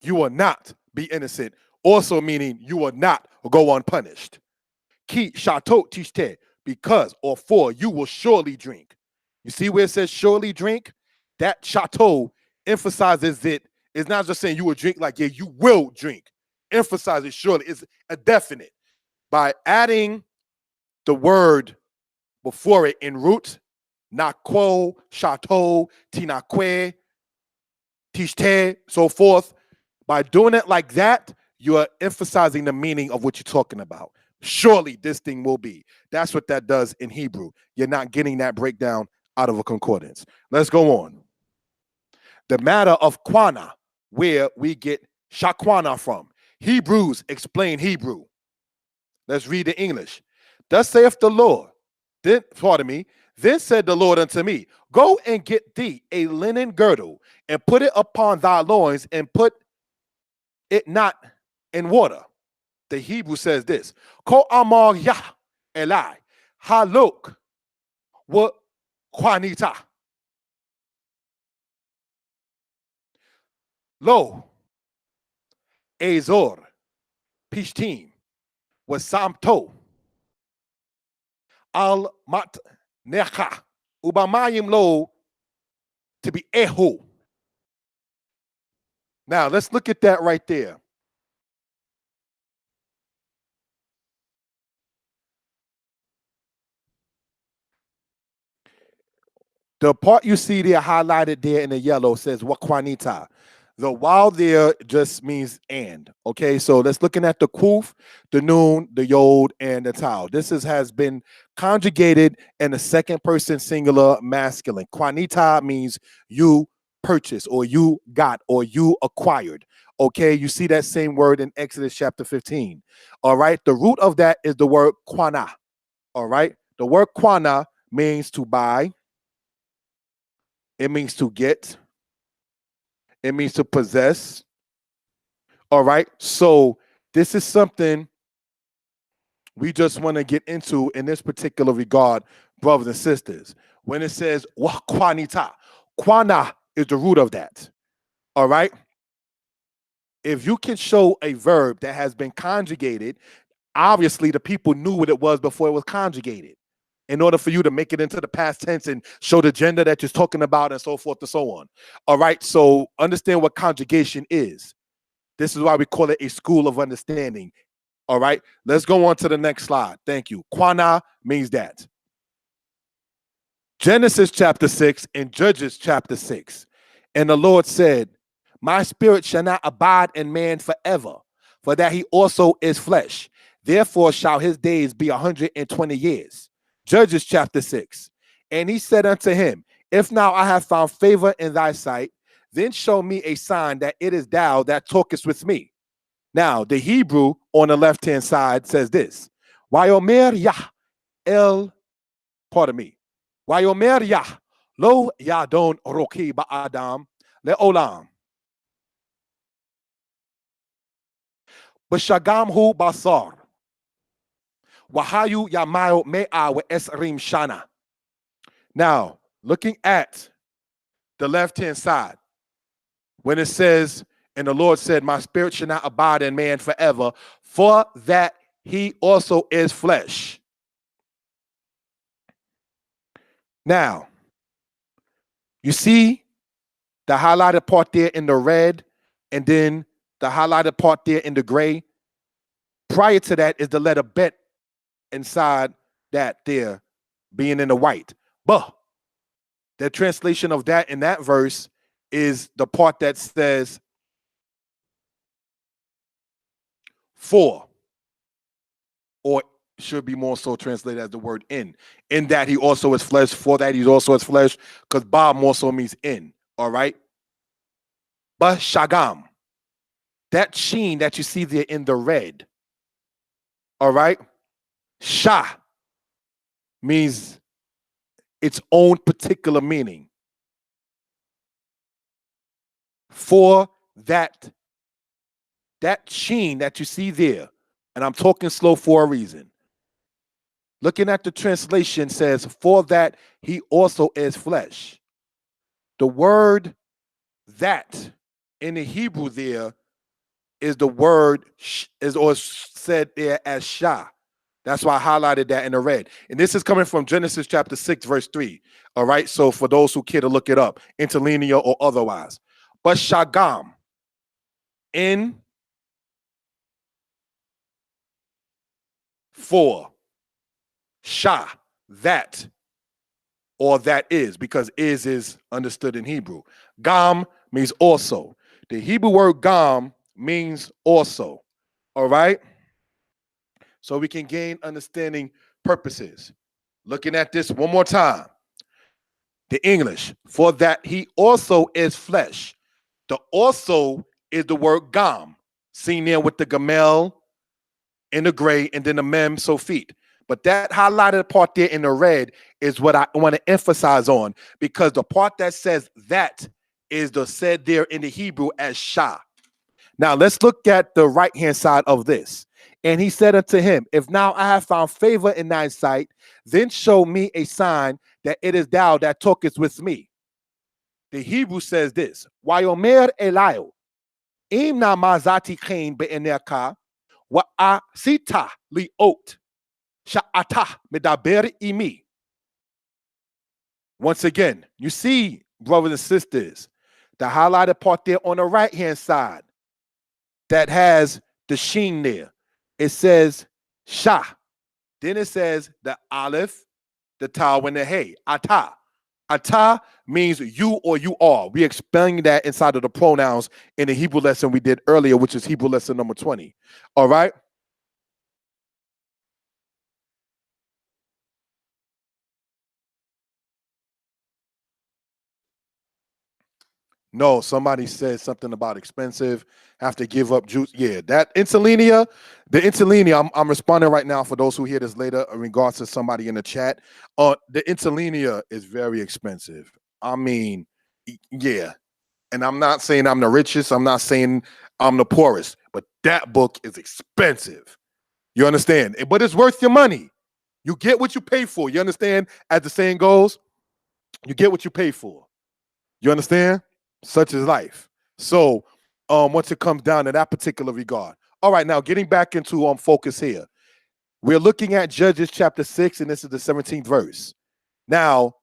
You will not be innocent, also meaning you will not go unpunished. Ki shatot tishte, because or for you will surely drink. You see where it says surely drink? That chateau emphasizes it. It's not just saying you will drink, like, yeah, you will drink. Emphasizes surely. It's a definite. By adding the word before it in root, naqua, chateau, tinaque, tishte, so forth. By doing it like that, you are emphasizing the meaning of what you're talking about. Surely this thing will be. That's what that does in Hebrew. You're not getting that breakdown out of a concordance. Let's go on. The matter of Quana, where we get Shaquana from. Hebrews explain Hebrew. Let's read the English. Thus saith the Lord. Then said the Lord unto me, go and get thee a linen girdle and put it upon thy loins and put it not in water. The Hebrew says this: Ko amar yah elai halok wa quanita. Lo azor pishtim was samto al mat necha ubamayim lo to be ehu. Now let's look at that right there. The part you see there highlighted there in the yellow says wakwanita. The while there just means and. Okay, so let's looking at the kuf, the noon, the yod, and the tau. Has been conjugated in the second person singular masculine. Quanita means you purchased or you got or you acquired. Okay, you see that same word in Exodus chapter 15. All right, the root of that is the word quana. All right, the word quana means to buy. It means to get. It means to possess. All right. So this is something we just want to get into in this particular regard, brothers and sisters. When it says quanita, quana is the root of that. All right. If you can show a verb that has been conjugated, obviously the people knew what it was before it was conjugated. In order for you to make it into the past tense and show the gender that you're talking about and so forth and so on. All right, so understand what conjugation is. This is why we call it a school of understanding. All right, let's go on to the next slide. Thank you. Quana means that. Genesis chapter 6 and Judges chapter 6. And the Lord said, my spirit shall not abide in man forever, for that he also is flesh. Therefore shall his days be 120 years. Judges chapter 6. And he said unto him, if now I have found favor in thy sight, then show me a sign that it is thou that talkest with me. Now, the Hebrew on the left-hand side says this. Wayomer Yah el, pardon me. Wayomer Yah lo yadon roki ba'adam le'olam. B'shagam basar. Wahayu yamayo me'a wa esrim shana. Now, looking at the left-hand side, when it says, and the Lord said, my spirit shall not abide in man forever, for that he also is flesh. Now, you see the highlighted part there in the red, and then the highlighted part there in the gray. Prior to that is the letter bet inside that there being in the white. But the translation of that in that verse is the part that says for, or should be more so translated as the word in that he also is flesh, for that he also is flesh, because Bob more so means in, all right? But shagam, that sheen that you see there in the red, all right? Sha means its own particular meaning. For that sheen that you see there, and I'm talking slow for a reason. Looking at the translation says, for that he also is flesh. The word that in the Hebrew there is the word is or said there as sha. That's why I highlighted that in the red. And this is coming from Genesis chapter 6, verse 3. All right. So for those who care to look it up, interlinear or otherwise. But shagam in for sha, that, or that is, because is understood in Hebrew. Gam means also. The Hebrew word gam means also. All right. So we can gain understanding purposes. Looking at this one more time. The English, for that he also is flesh. The also is the word gam, seen there with the gamel in the gray and then the mem, so feet. But that highlighted part there in the red is what I want to emphasize on, because the part that says that is the said there in the Hebrew as sha. Now let's look at the right-hand side of this. And he said unto him, if now I have found favor in thy sight, then show me a sign that it is thou that talkest with me. The Hebrew says this, Wayomer Elayo, im na mazati kain be'eneka, wa asita liot, sha'ata medaber imi. Once again, you see, brothers and sisters, the highlighted part there on the right-hand side that has the sheen there. It says sha. Then it says the aleph, the ta, and the hey, ata. Ata means you or you are. We explained that inside of the pronouns in the Hebrew lesson we did earlier, which is Hebrew lesson number 20. All right. No, somebody said something about expensive, have to give up juice. Yeah, that interlinear, the interlinear, I'm responding right now for those who hear this later in regards to somebody in the chat. The interlinear is very expensive. I mean, yeah. And I'm not saying I'm the richest. I'm not saying I'm the poorest, but that book is expensive. You understand? But it's worth your money. You get what you pay for. You understand? As the saying goes, you get what you pay for. You understand? Such is life. So once it comes down to that particular regard. All right, now getting back into focus here. We're looking at Judges chapter 6, and this is the 17th verse. Now,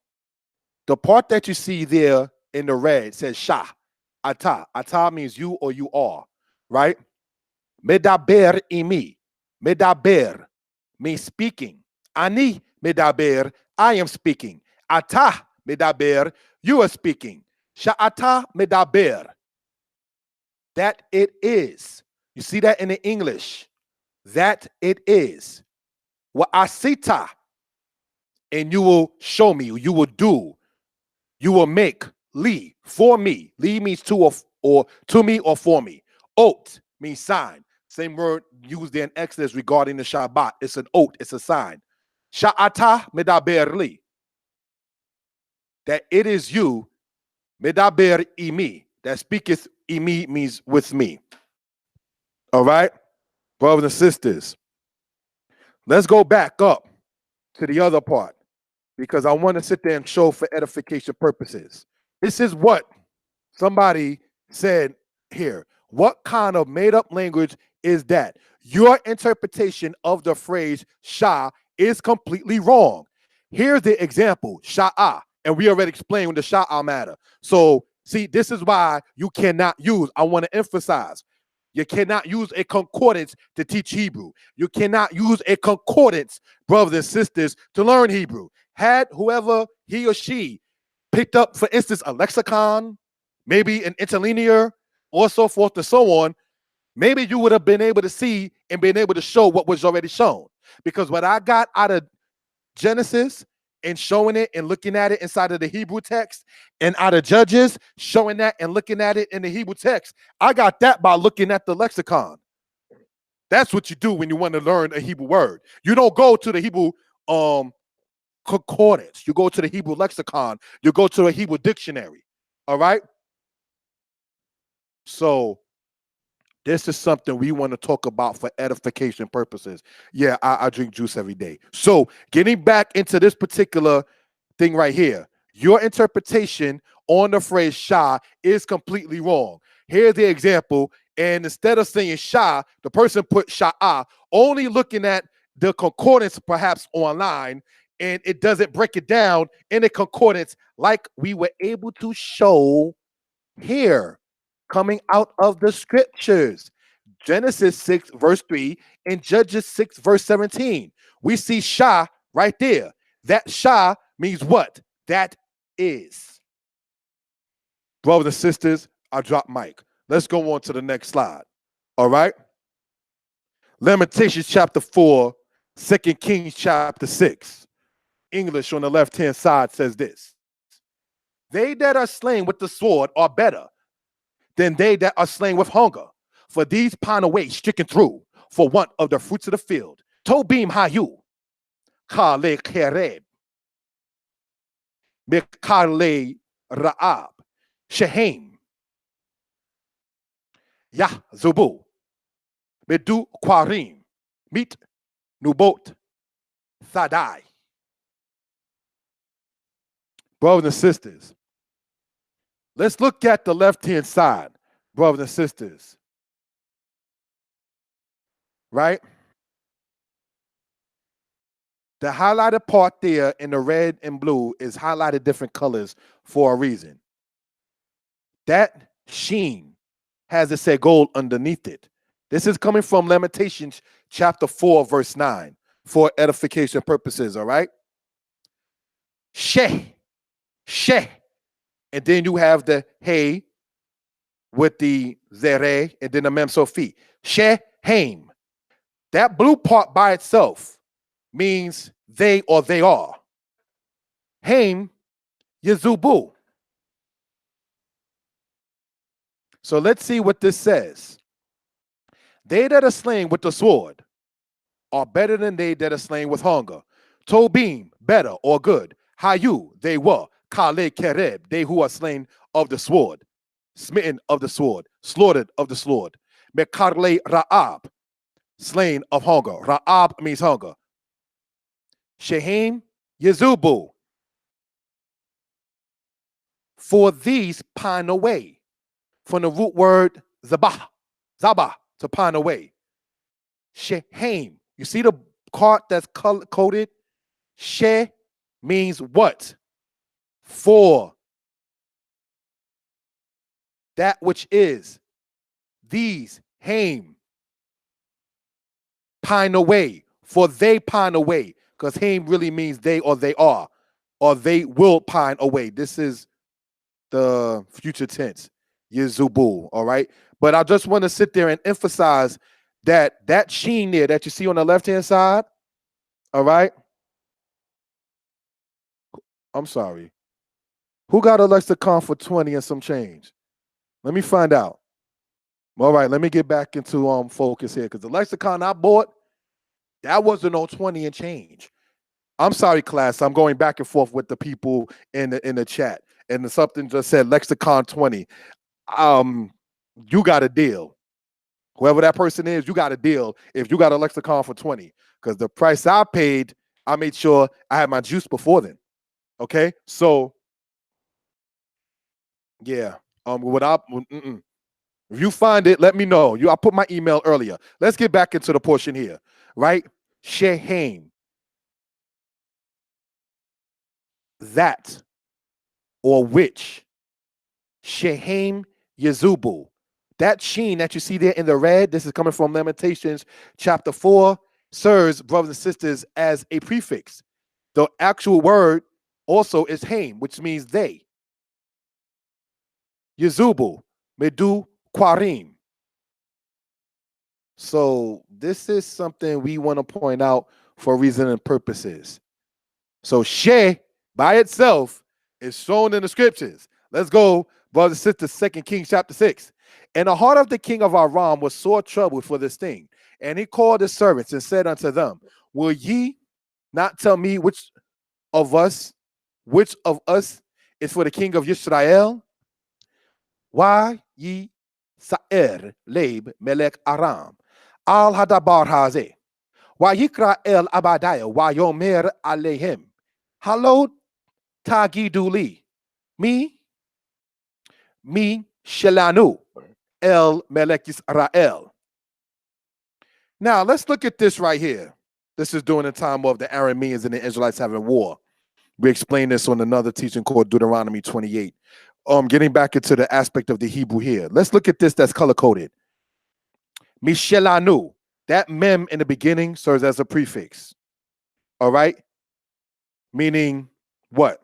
the part that you see there in the red says Shah, Ata. Ata means you or you are, right? Medaber imi. Medaber means speaking. Ani medaber, I am speaking. Ata medaber, you are speaking. Sha'ata medaber, that it is. You see that in the English. That it is. Wa asita, and you will show me, you will do, you will make li for me. Li means to or to me or for me. Ot means sign. Same word used in Exodus regarding the Shabbat. It's an oath, it's a sign. Sha'ata medaber li, that it is you, medaber imi, that speaketh imi means with me. All right, brothers and sisters, let's go back up to the other part. because I want to sit there and show for edification purposes. This is what somebody said here. What kind of made up language is that? Your interpretation of the phrase Shah is completely wrong. Here's the example, Sha'ah. And we already explained the Sha'ah matter. So, see, this is why you cannot use, I want to emphasize, you cannot use a concordance to teach Hebrew. You cannot use a concordance, brothers and sisters, to learn Hebrew. Had whoever, he or she, picked up, for instance, a lexicon, maybe an interlinear, or so forth and so on, maybe you would have been able to see and been able to show what was already shown. Because what I got out of Genesis and showing it and looking at it inside of the Hebrew text, and out of Judges showing that and looking at it in the Hebrew text, I got that by looking at the lexicon. That's what you do when you want to learn a Hebrew word. You don't go to the Hebrew concordance. You go to the Hebrew lexicon. You go to a Hebrew dictionary. All right? So this is something we want to talk about for edification purposes. Yeah, I drink juice every day. So getting back into this particular thing right here, your interpretation on the phrase Shah is completely wrong. Here's the example. And instead of saying Shah, the person put Sha'ah, only looking at the concordance perhaps online, and it doesn't break it down in the concordance like we were able to show here, coming out of the scriptures. Genesis 6 verse 3 and Judges 6 verse 17. We see Shah right there. That Shah means what? That is. Brothers and sisters, I drop mic. Let's go on to the next slide. All right. Lamentations chapter 4, 2 Kings chapter 6. English on the left-hand side says this. They that are slain with the sword are better than they that are slain with hunger. For these pine away, stricken through, for want of the fruits of the field. Tobim hayu, kale kereb, mikale ra'ab, shehem, yah zubu, medu kwarim, mit nubot, thadai. Brothers and sisters, let's look at the left-hand side, brothers and sisters. Right? The highlighted part there in the red and blue is highlighted different colors for a reason. That sheen has a say gold underneath it. This is coming from Lamentations chapter 4, verse 9, for edification purposes, all right? Sheh, sheh. And then you have the hey with the zere and then the mem sofi. Sheh, haim. That blue part by itself means they or they are. Haim, Yezubu. So let's see what this says. They that are slain with the sword are better than they that are slain with hunger. Tobim, better or good. Hayu, they were. Kale kereb, they who are slain of the sword. Smitten of the sword. Slaughtered of the sword. Mekarle ra'ab, slain of hunger. Ra'ab means hunger. Shehem Yezubu. For these pine away. From the root word zabah. Zabah, to pine away. Shehem. You see the part that's coded? She means what? For. That which is. These, haim. Pine away, for they pine away, because haim really means they or they are, or they will pine away. This is the future tense, Yezubu, all right? But I just want to sit there and emphasize that sheen there that you see on the left-hand side, all right? I'm sorry. Who got a lexicon for 20 and some change? Let me find out. All right, let me get back into focus here, because the lexicon I bought, that wasn't on 20 and change. I'm sorry, class. I'm going back and forth with the people in the chat, and something just said lexicon 20. You got a deal. Whoever that person is, you got a deal if you got a lexicon for 20, because the price I paid, I made sure I had my juice before then. Okay, so yeah, without if you find it, let me know. I put my email earlier. Let's get back into the portion here, right? Shehem, that or which. Shehem Yezubu. That sheen that you see there in the red, this is coming from Lamentations chapter 4, serves, brothers and sisters, as a prefix. The actual word also is haim, which means they. Yezubu, Medu Kwarim. So this is something we want to point out for reason and purposes. So she by itself is shown in the scriptures. Let's go, brothers and sisters, 2 Kings chapter 6. And the heart of the king of Aram was sore troubled for this thing. And he called his servants and said unto them, will ye not tell me which of us is for the king of Israel? Why ye sa'er leib melech Aram al hadabar hazeh? Why yikra el abadiah? Why yomer alehem? Hallo tagiduli. Me shelanu el melech Israel. Now let's look at this right here. This is during the time of the Arameans and the Israelites having war. We explained this on another teaching called Deuteronomy 28. Getting back into the aspect of the Hebrew here. Let's look at this that's color-coded. Mishelanu. That mem in the beginning serves as a prefix. All right? Meaning what?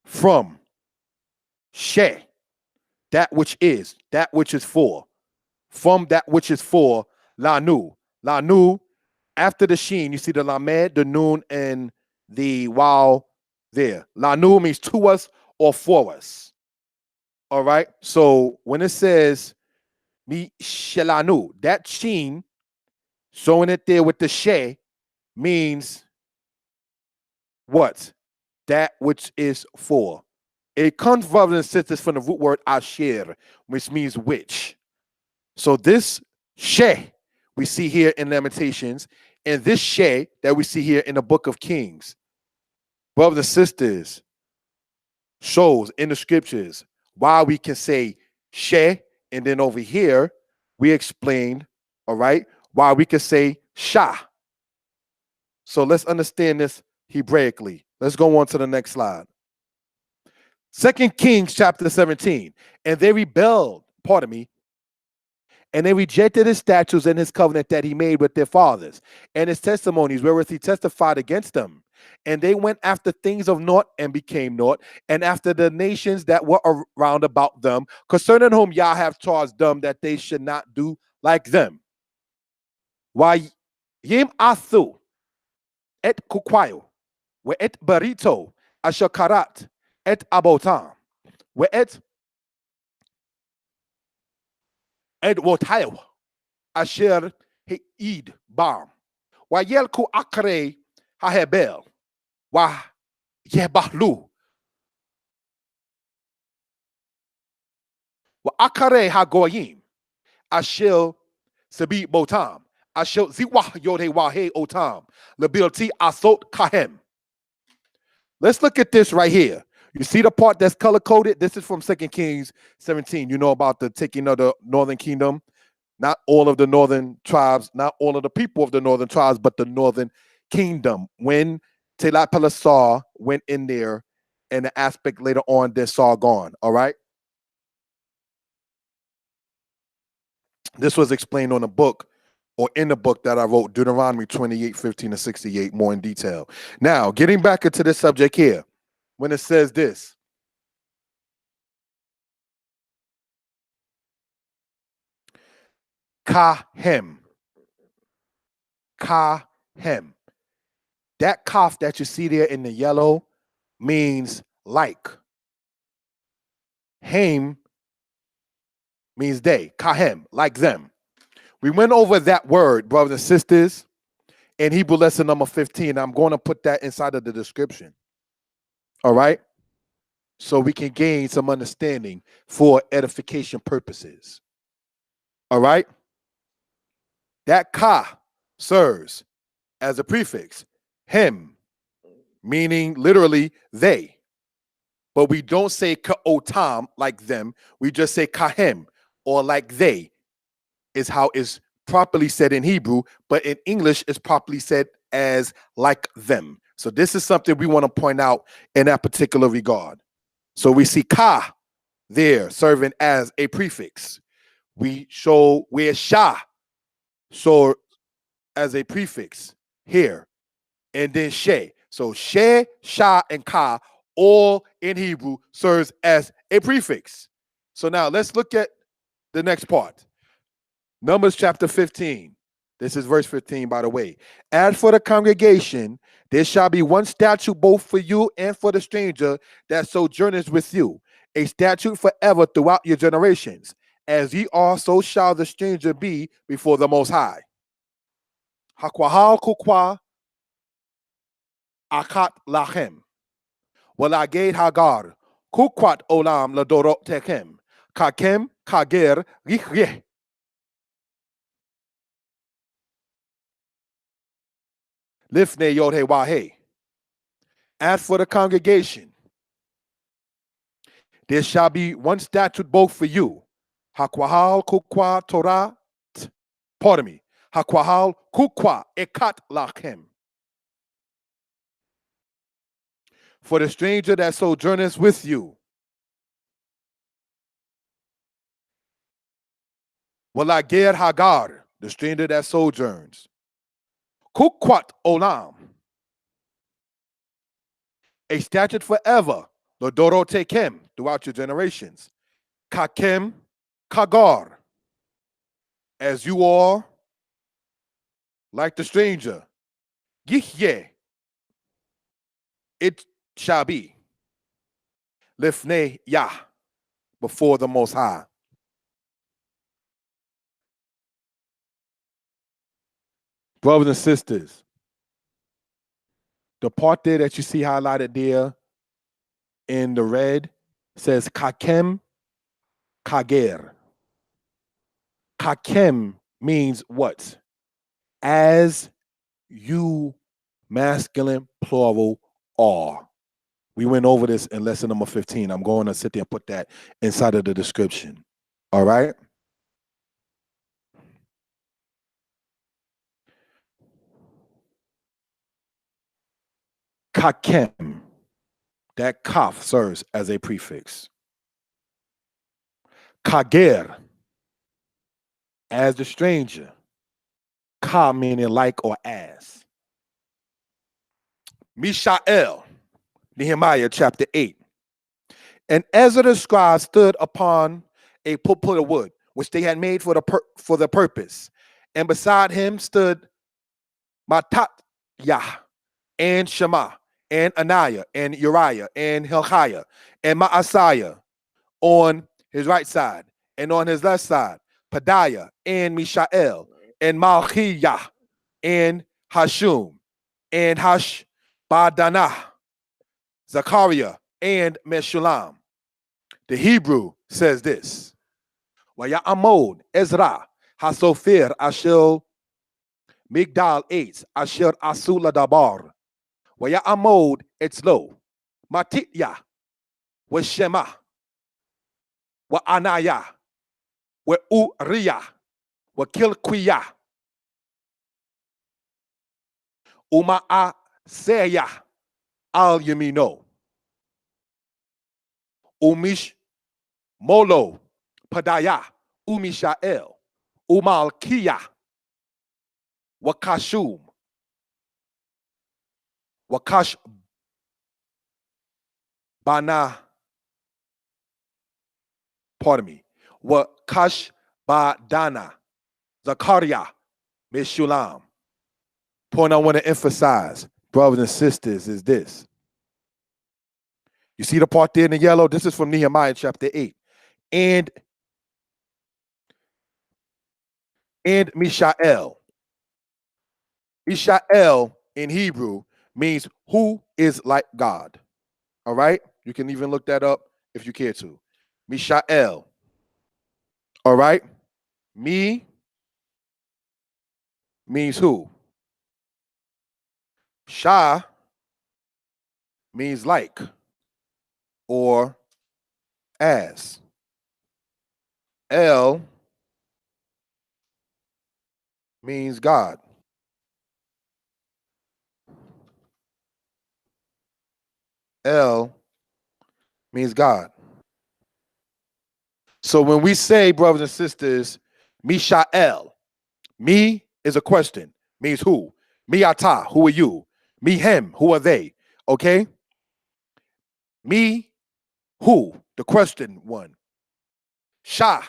From. She. That which is for. From that which is for. Lanu. Lanu. After the sheen, you see the lamed, the noon, and the waw there. Lanu means to us or for us. All right. So when it says mi shelanu, that sheen, showing it there with the she, means what? That which is for. It comes, brothers and sisters, from the root word asher, which means which. So this she we see here in Lamentations, and this she that we see here in the book of Kings, brothers and sisters, shows in the scriptures why we can say she, and then over here we explained, all right, why we can say sha. So let's understand this Hebraically. Let's go on to the next slide. 2 Kings chapter 17. And they rebelled, and they rejected his statutes and his covenant that he made with their fathers, and his testimonies wherewith he testified against them. And they went after things of naught and became naught, and after the nations that were around about them, concerning whom Yah have charged them that they should not do like them. Why yim athu et kukwayo, we et barito, ashakarat, et abotam, we et wotayo, asher heid bam, wa yelku akre hahebel, wa yebahlu, wa akare hagoyim, asher sabi botam, asher ziwah yode wahe otam, labilti asot kahem. Let's look at this right here. You see the part that's color-coded? This is from 2 Kings 17. You know about the taking of the northern kingdom. Not all of the northern tribes, not all of the people of the northern tribes, but the northern kingdom. When Tiglath-Pileser went in there, and the aspect later on, they're Sargon, all right? This was explained on a book, or in the book that I wrote, Deuteronomy 28, 15 to 68, more in detail. Now, getting back into this subject here, when it says this, kahem, kahem. That kaf that you see there in the yellow means like. Haim means they, kahem, like them. We went over that word, brothers and sisters, in Hebrew lesson number 15. I'm going to put that inside of the description. All right? So we can gain some understanding for edification purposes. All right? That ka serves as a prefix. him, meaning literally they. But we don't say ka'otam like them. We just say kahem or like they is how it's properly said in Hebrew, but in English it's properly said as like them. So this is something we want to point out in that particular regard. So we see ka there serving as a prefix. We show where sha so as a prefix here, and then she. So she, sha, and ka all in Hebrew serves as a prefix. So now let's look at the next part. Numbers chapter 15. This is verse 15, by the way. As for the congregation, there shall be one statute both for you and for the stranger that sojourneth with you, a statute forever throughout your generations. As ye are, so shall the stranger be before the Most High. Hakwahal kukwa akat lachem. Walaged hagar. Kukwat olam ladorot tekem. Kakem kager richye. Lifne yod wahe. As for the congregation, there shall be one statute both for you. Hakwahal kukwa Torah. Pardon me. Hakwahal kukwa ekat lachem. For the stranger that sojourneth with you. Walager hagar, the stranger that sojourns. Kukwat olam, a statute forever. Lodoro tekem, throughout your generations. Kakem kagar, as you are like the stranger. Gihye, it shall be. Lifnei Yah, before the Most High. Brothers and sisters, the part there that you see highlighted there in the red says kakem kager. Kakem means what? As you, masculine plural, are. We went over this in lesson number 15. I'm going to sit there and put that inside of the description. All right? Kakem, that kaf serves as a prefix. Kager, as the stranger. Ka meaning like or as. Mishael, Nehemiah chapter 8. And Ezra the scribe stood upon a pulpit of wood, which they had made for the purpose. And beside him stood Mattatiah and Shema and Ananiah and Uriah and Hilkiah and Maaseiah on his right side, and on his left side, Pedaiah and Mishael and Malchiah and Hashum and Hashbadanah, Zechariah and Meshulam. The Hebrew says this: Waya'amod Ezra Hasofer Asher Migdal Eitz Asher Asula Dabar Waya'amod Etzlo Matitya Weshema Wa Anaya Wa Uriah Wa Kilquiah Uma'aseya Al Yamino Umish Molo Padaya Umishael Umalkiah Wakashum Wakash Bana, pardon me, Wakash Badana, Zakaria, Meshulam. Point I want to emphasize, brothers and sisters, is this. You see the part there in the yellow? This is from Nehemiah chapter 8. And Mishael. Mishael in Hebrew means who is like God. All right? You can even look that up if you care to. Mishael. All right? Me means who? Sha means like or as. El means God. El means God. So when we say, brothers and sisters, Mishael, me is a question, means who? Mi ata, who are you? Me him, who are they? Okay? Me, who? The question one. Sha,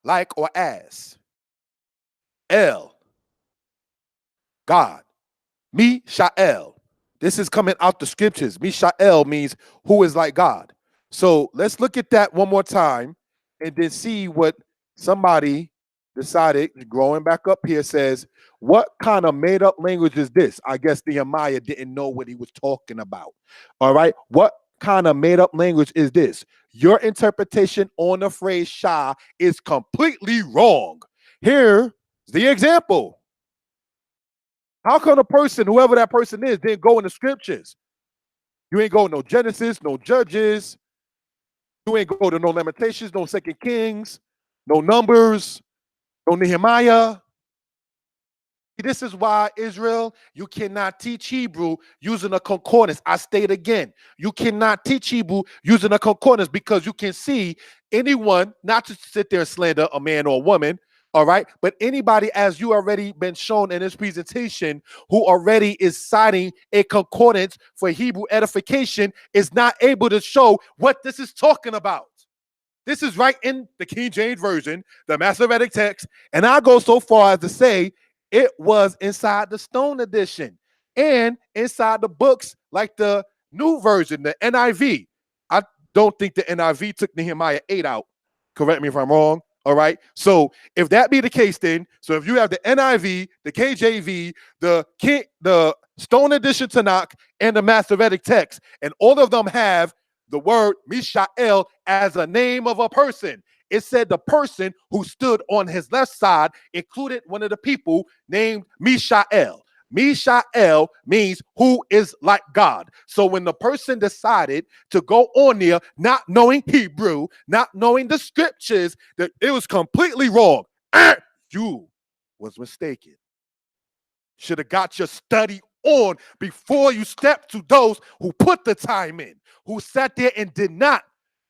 like or as. El, God. Mishael. This is coming out the scriptures. Mishael means who is like God. So let's look at that one more time and then see what somebody decided, growing back up here, says, what kind of made up language is this? I guess Nehemiah didn't know what he was talking about. All right. What kind of made up language is this? Your interpretation on the phrase Shah is completely wrong. Here's the example. How come a person, whoever that person is, didn't go in the scriptures? You ain't go no Genesis, no Judges. You ain't go to no Lamentations, no Second Kings, no Numbers, no Nehemiah. This is why, Israel, you cannot teach Hebrew using a concordance. I state again, you cannot teach Hebrew using a concordance because you can see anyone, not to sit there and slander a man or a woman, all right, but anybody, as you already been shown in this presentation, who already is citing a concordance for Hebrew edification is not able to show what this is talking about. This is right in the King James Version, the Masoretic text, and I go so far as to say it was inside the Stone Edition and inside the books like the New Version, the NIV. I don't think the NIV took Nehemiah 8 out. Correct me if I'm wrong. All right. So if that be the case, then so if you have the NIV, the KJV, the Stone Edition Tanakh, and the Masoretic text, and all of them have the word Mishael as a name of a person. It said the person who stood on his left side included one of the people named Mishael. Mishael means who is like God. So when the person decided to go on there, not knowing Hebrew, not knowing the scriptures, that it was completely wrong. You was mistaken. Should have got your study on before you stepped to those who put the time in, who sat there and did not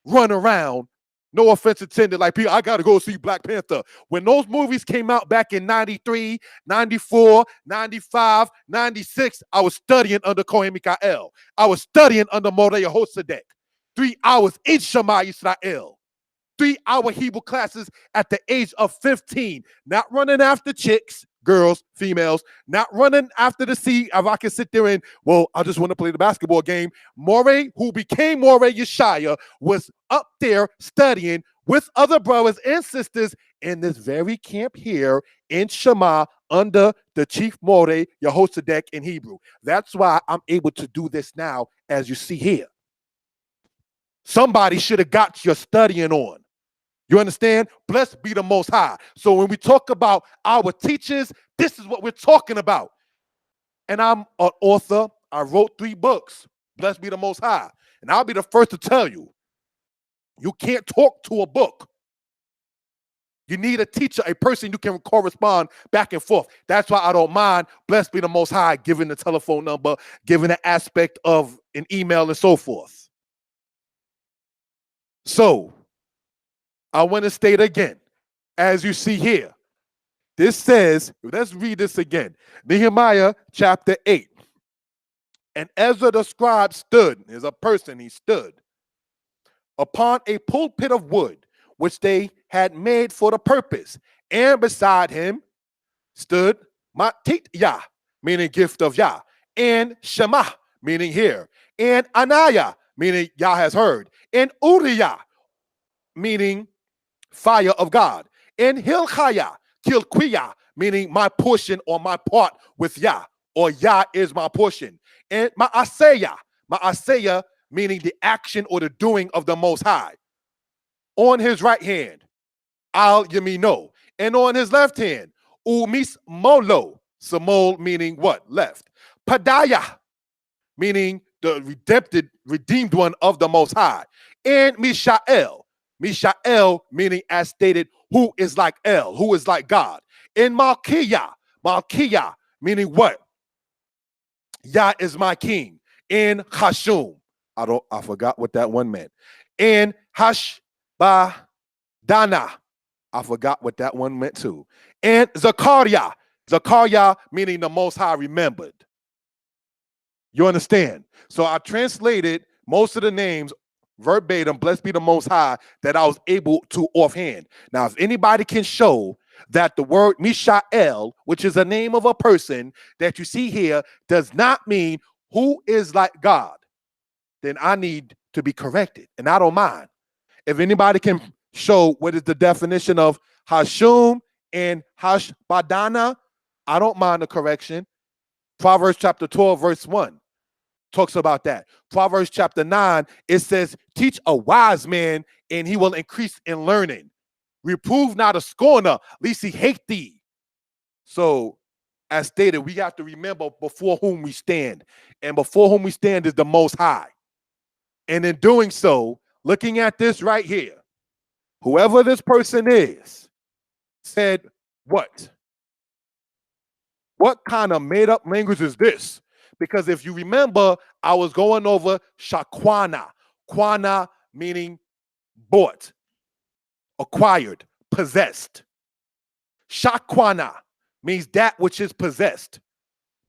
run around. No offense intended, like, people, I got to go see Black Panther. When those movies came out back in 93, 94, 95, 96, I was studying under Kohen Mikael. I was studying under Moreh Yehosadek. 3 hours in Shema Yisrael. 3-hour Hebrew classes at the age of 15. Not running after chicks, girls, females, not running after the sea. If I can sit there and, well, I just want to play the basketball game. Moreh, who became Moreh Yeshaya, was up there studying with other brothers and sisters in this very camp here in Shema under the chief Moreh Yehosadek in Hebrew. That's why I'm able to do this now, as you see here. Somebody should have got your studying on. You understand? Blessed be the Most High. So when we talk about our teachers, this is what we're talking about. And I'm an author. I wrote 3 books. Blessed be the Most High. And I'll be the first to tell you, you can't talk to a book. You need a teacher, a person you can correspond back and forth. That's why I don't mind, blessed be the Most High, giving the telephone number, giving the aspect of an email and so forth. So I want to state again, as you see here, this says, let's read this again. Nehemiah chapter 8. And Ezra the scribe stood, is a person, he stood, upon a pulpit of wood, which they had made for the purpose. And beside him stood Matitya, meaning gift of Yah, and Shema, meaning hear, and Anaya, meaning Yah has heard, and Uriah, meaning fire of God, and Hilkiah, Kilkiah, meaning my portion or my part with Yah, or Yah is my portion, and Maaseiah, meaning the action or the doing of the Most High. On his right hand, Al Yamino, and on his left hand, Umis Molo, Samol meaning what? Left. Padaya, meaning the redeemed one of the Most High. And Mishael, Mishael meaning as stated, who is like El, who is like God. In Malkiah, Malkiah meaning what? Yah is my king. In Hashum, I forgot what that one meant. In Hashbadana, I forgot what that one meant too. And Zechariah, Zechariah meaning the Most High remembered. You understand? So I translated most of the names verbatim, blessed be the Most High, that I was able to offhand. Now, if anybody can show that the word Mishael, which is a name of a person that you see here, does not mean who is like God, then I need to be corrected. And I don't mind. If anybody can show what is the definition of Hashum and Hashbadana, I don't mind the correction. Proverbs chapter 12, verse 1 talks about that. Proverbs chapter 9, it says, teach a wise man and he will increase in learning. Reprove not a scorner, lest he hate thee. So, as stated, we have to remember before whom we stand. And before whom we stand is the Most High. And in doing so, looking at this right here, whoever this person is, said, what? What kind of made-up language is this? Because if you remember, I was going over Shakwana. Quana meaning bought, acquired, possessed. Shakwana means that which is possessed,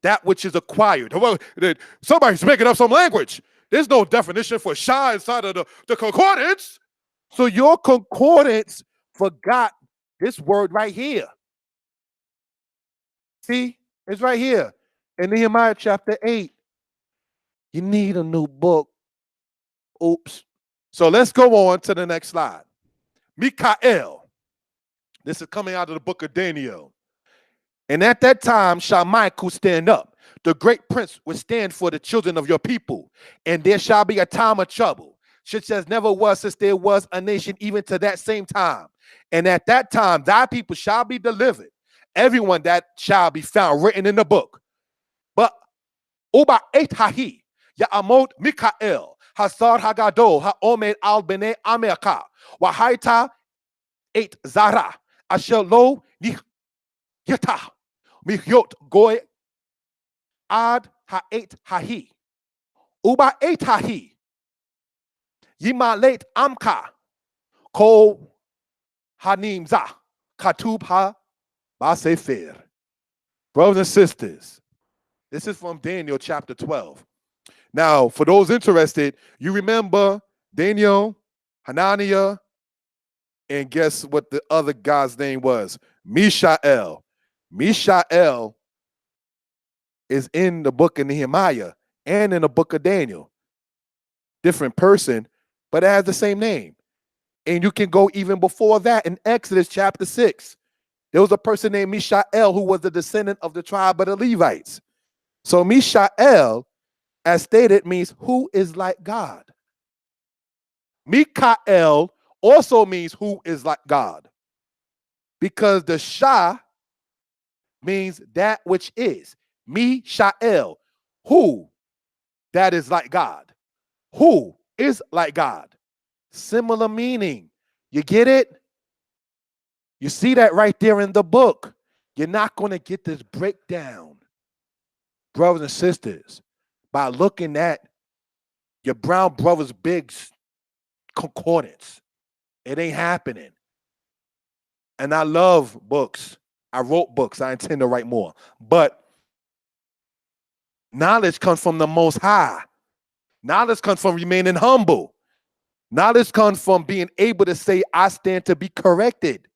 that which is acquired. Somebody's making up some language. There's no definition for sha inside of the concordance. So your concordance forgot this word right here. See, it's right here in Nehemiah chapter 8. You need a new book. Oops. So let's go on to the next slide. Mikael. This is coming out of the book of Daniel. And at that time, Shammai could stand up. The great prince would stand for the children of your people. And there shall be a time of trouble, such as never was since there was a nation, even to that same time. And at that time, thy people shall be delivered. Everyone that shall be found written in the book. But Uba Etahi, Ya'amot Mikael, Hasar Hagadol, Ha'omed al Bene Amerika, Wahaita et Zara, Asher lo Yata, Mihyot Goy Ad Ha'et Hahi, Uba Etahi, Yimalet Amka, Ko Hanimza, Katub Ha Basefer. Brothers and sisters, this is from Daniel chapter 12. Now, for those interested, you remember Daniel, Hananiah, and guess what the other guy's name was? Mishael. Mishael is in the book of Nehemiah and in the book of Daniel. Different person, but it has the same name. And you can go even before that in Exodus chapter 6. There was a person named Mishael who was the descendant of the tribe of the Levites. So Mishael, as stated, means who is like God. Mikael also means who is like God. Because the Shah means that which is. Mishael, who that is like God. Who is like God. Similar meaning. You get it? You see that right there in the book. You're not going to get this breakdown, brothers and sisters, by looking at your brown brother's big concordance. It ain't happening. And I love books. I wrote books. I intend to write more. But knowledge comes from the Most High. Knowledge comes from remaining humble. Knowledge comes from being able to say, I stand to be corrected.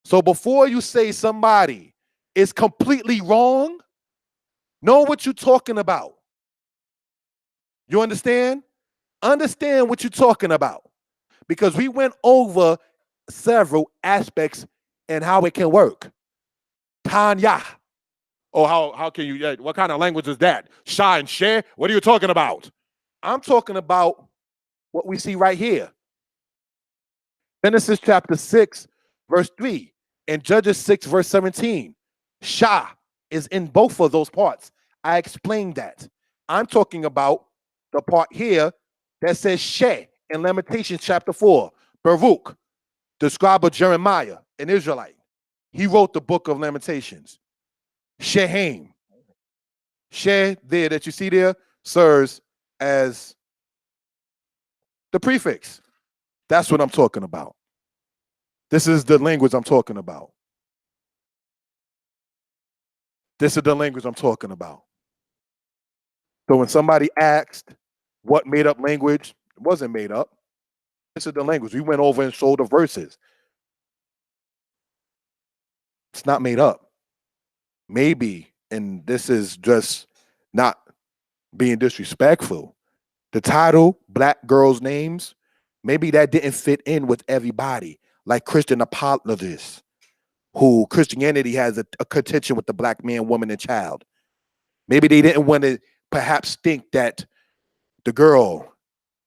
So before you say somebody is completely wrong, know what you're talking about. You understand? Understand what you're talking about. Because we went over several aspects and how it can work. Tanya. Oh, how can you, what kind of language is that? Shah and share? What are you talking about? I'm talking about what we see right here. Genesis chapter 6, verse 3, and Judges 6, verse 17. Shah is in both of those parts. I explained that. I'm talking about the part here that says She in Lamentations chapter 4. Baruch, the scribe of Jeremiah, an Israelite. He wrote the book of Lamentations. Shehem. She there that you see there serves as the prefix. That's what I'm talking about. This is the language I'm talking about. This is the language I'm talking about. So when somebody asked what made up language, it wasn't made up. This is the language. We went over and showed the verses. It's not made up. Maybe, and this is just not being disrespectful, the title, Black Girls' Names, maybe that didn't fit in with everybody, like Christian apologists, who Christianity has a contention with the black man, woman, and child. Maybe they didn't want to perhaps think that the girl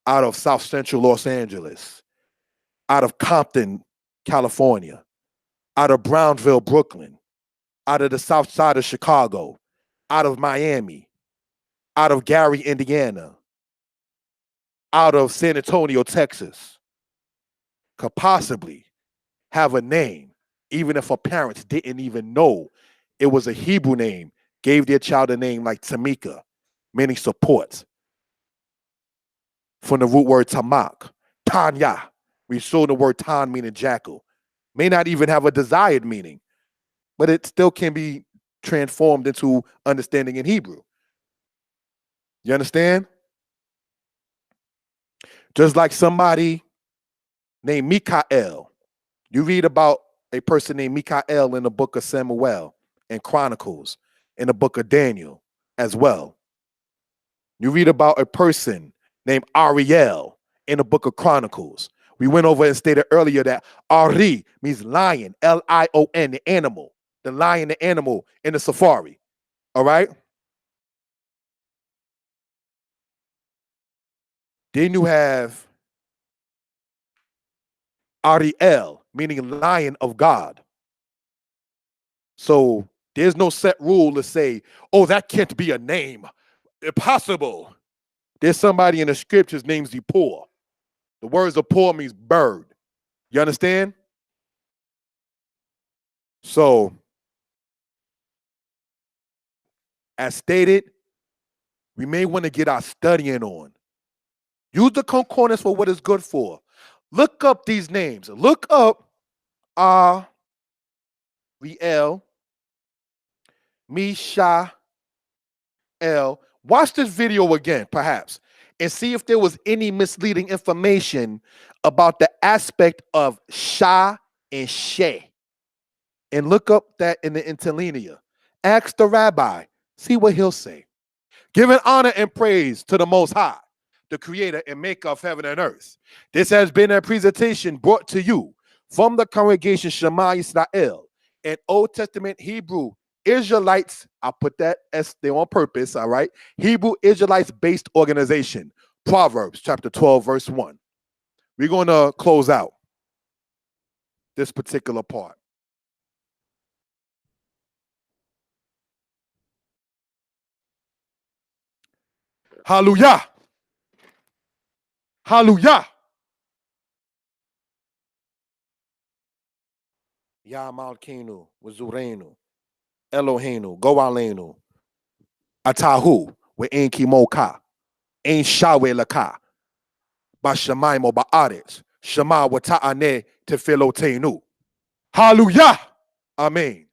out of South Central Los Angeles, out of Compton, California, out of Brownsville, Brooklyn, out of the South Side of Chicago, out of Miami, out of Gary, Indiana, out of San Antonio, Texas, could possibly have a name, even if her parents didn't even know it was a Hebrew name, gave their child a name like Tamika, meaning support, from the root word tamak, Tanya. We show the word tan meaning jackal. May not even have a desired meaning, but it still can be transformed into understanding in Hebrew. You understand? Just like somebody named Mikael. You read about a person named Mikael in the book of Samuel and Chronicles, in the book of Daniel as well. You read about a person named Ariel in the book of Chronicles. We went over and stated earlier that Ari means lion, Lion, the animal, the lion, the animal in the safari. All right? Then you have Ariel, meaning lion of God. So there's no set rule to say, oh, that can't be a name. Impossible. There's somebody in the scriptures named Zippor. The word Zippor means bird. You understand? So, as stated, we may want to get our studying on. Use the concordance for what it's good for. Look up these names. Look up Ariel, Mishael. Watch this video again, perhaps, and see if there was any misleading information about the aspect of Shah and She. And look up that in the interlinear. Ask the rabbi, see what he'll say. Giving honor and praise to the Most High, the creator and maker of heaven and earth. This has been a presentation brought to you from the congregation Shema Israel, an Old Testament Hebrew Israelites, I'll put that as there on purpose, all right? Hebrew Israelites-based organization. Proverbs chapter 12, verse 1. We're going to close out this particular part. Hallelujah. Hallelujah. Ya Malkinu, Wazurenu, Elohenu, Goalenu, Atahu, we Enki Moka, Ein Shawe Laka, Bashamaimo Ba'aretz, Shema Wata'ane Tefilotenu. Hallelujah. Amen.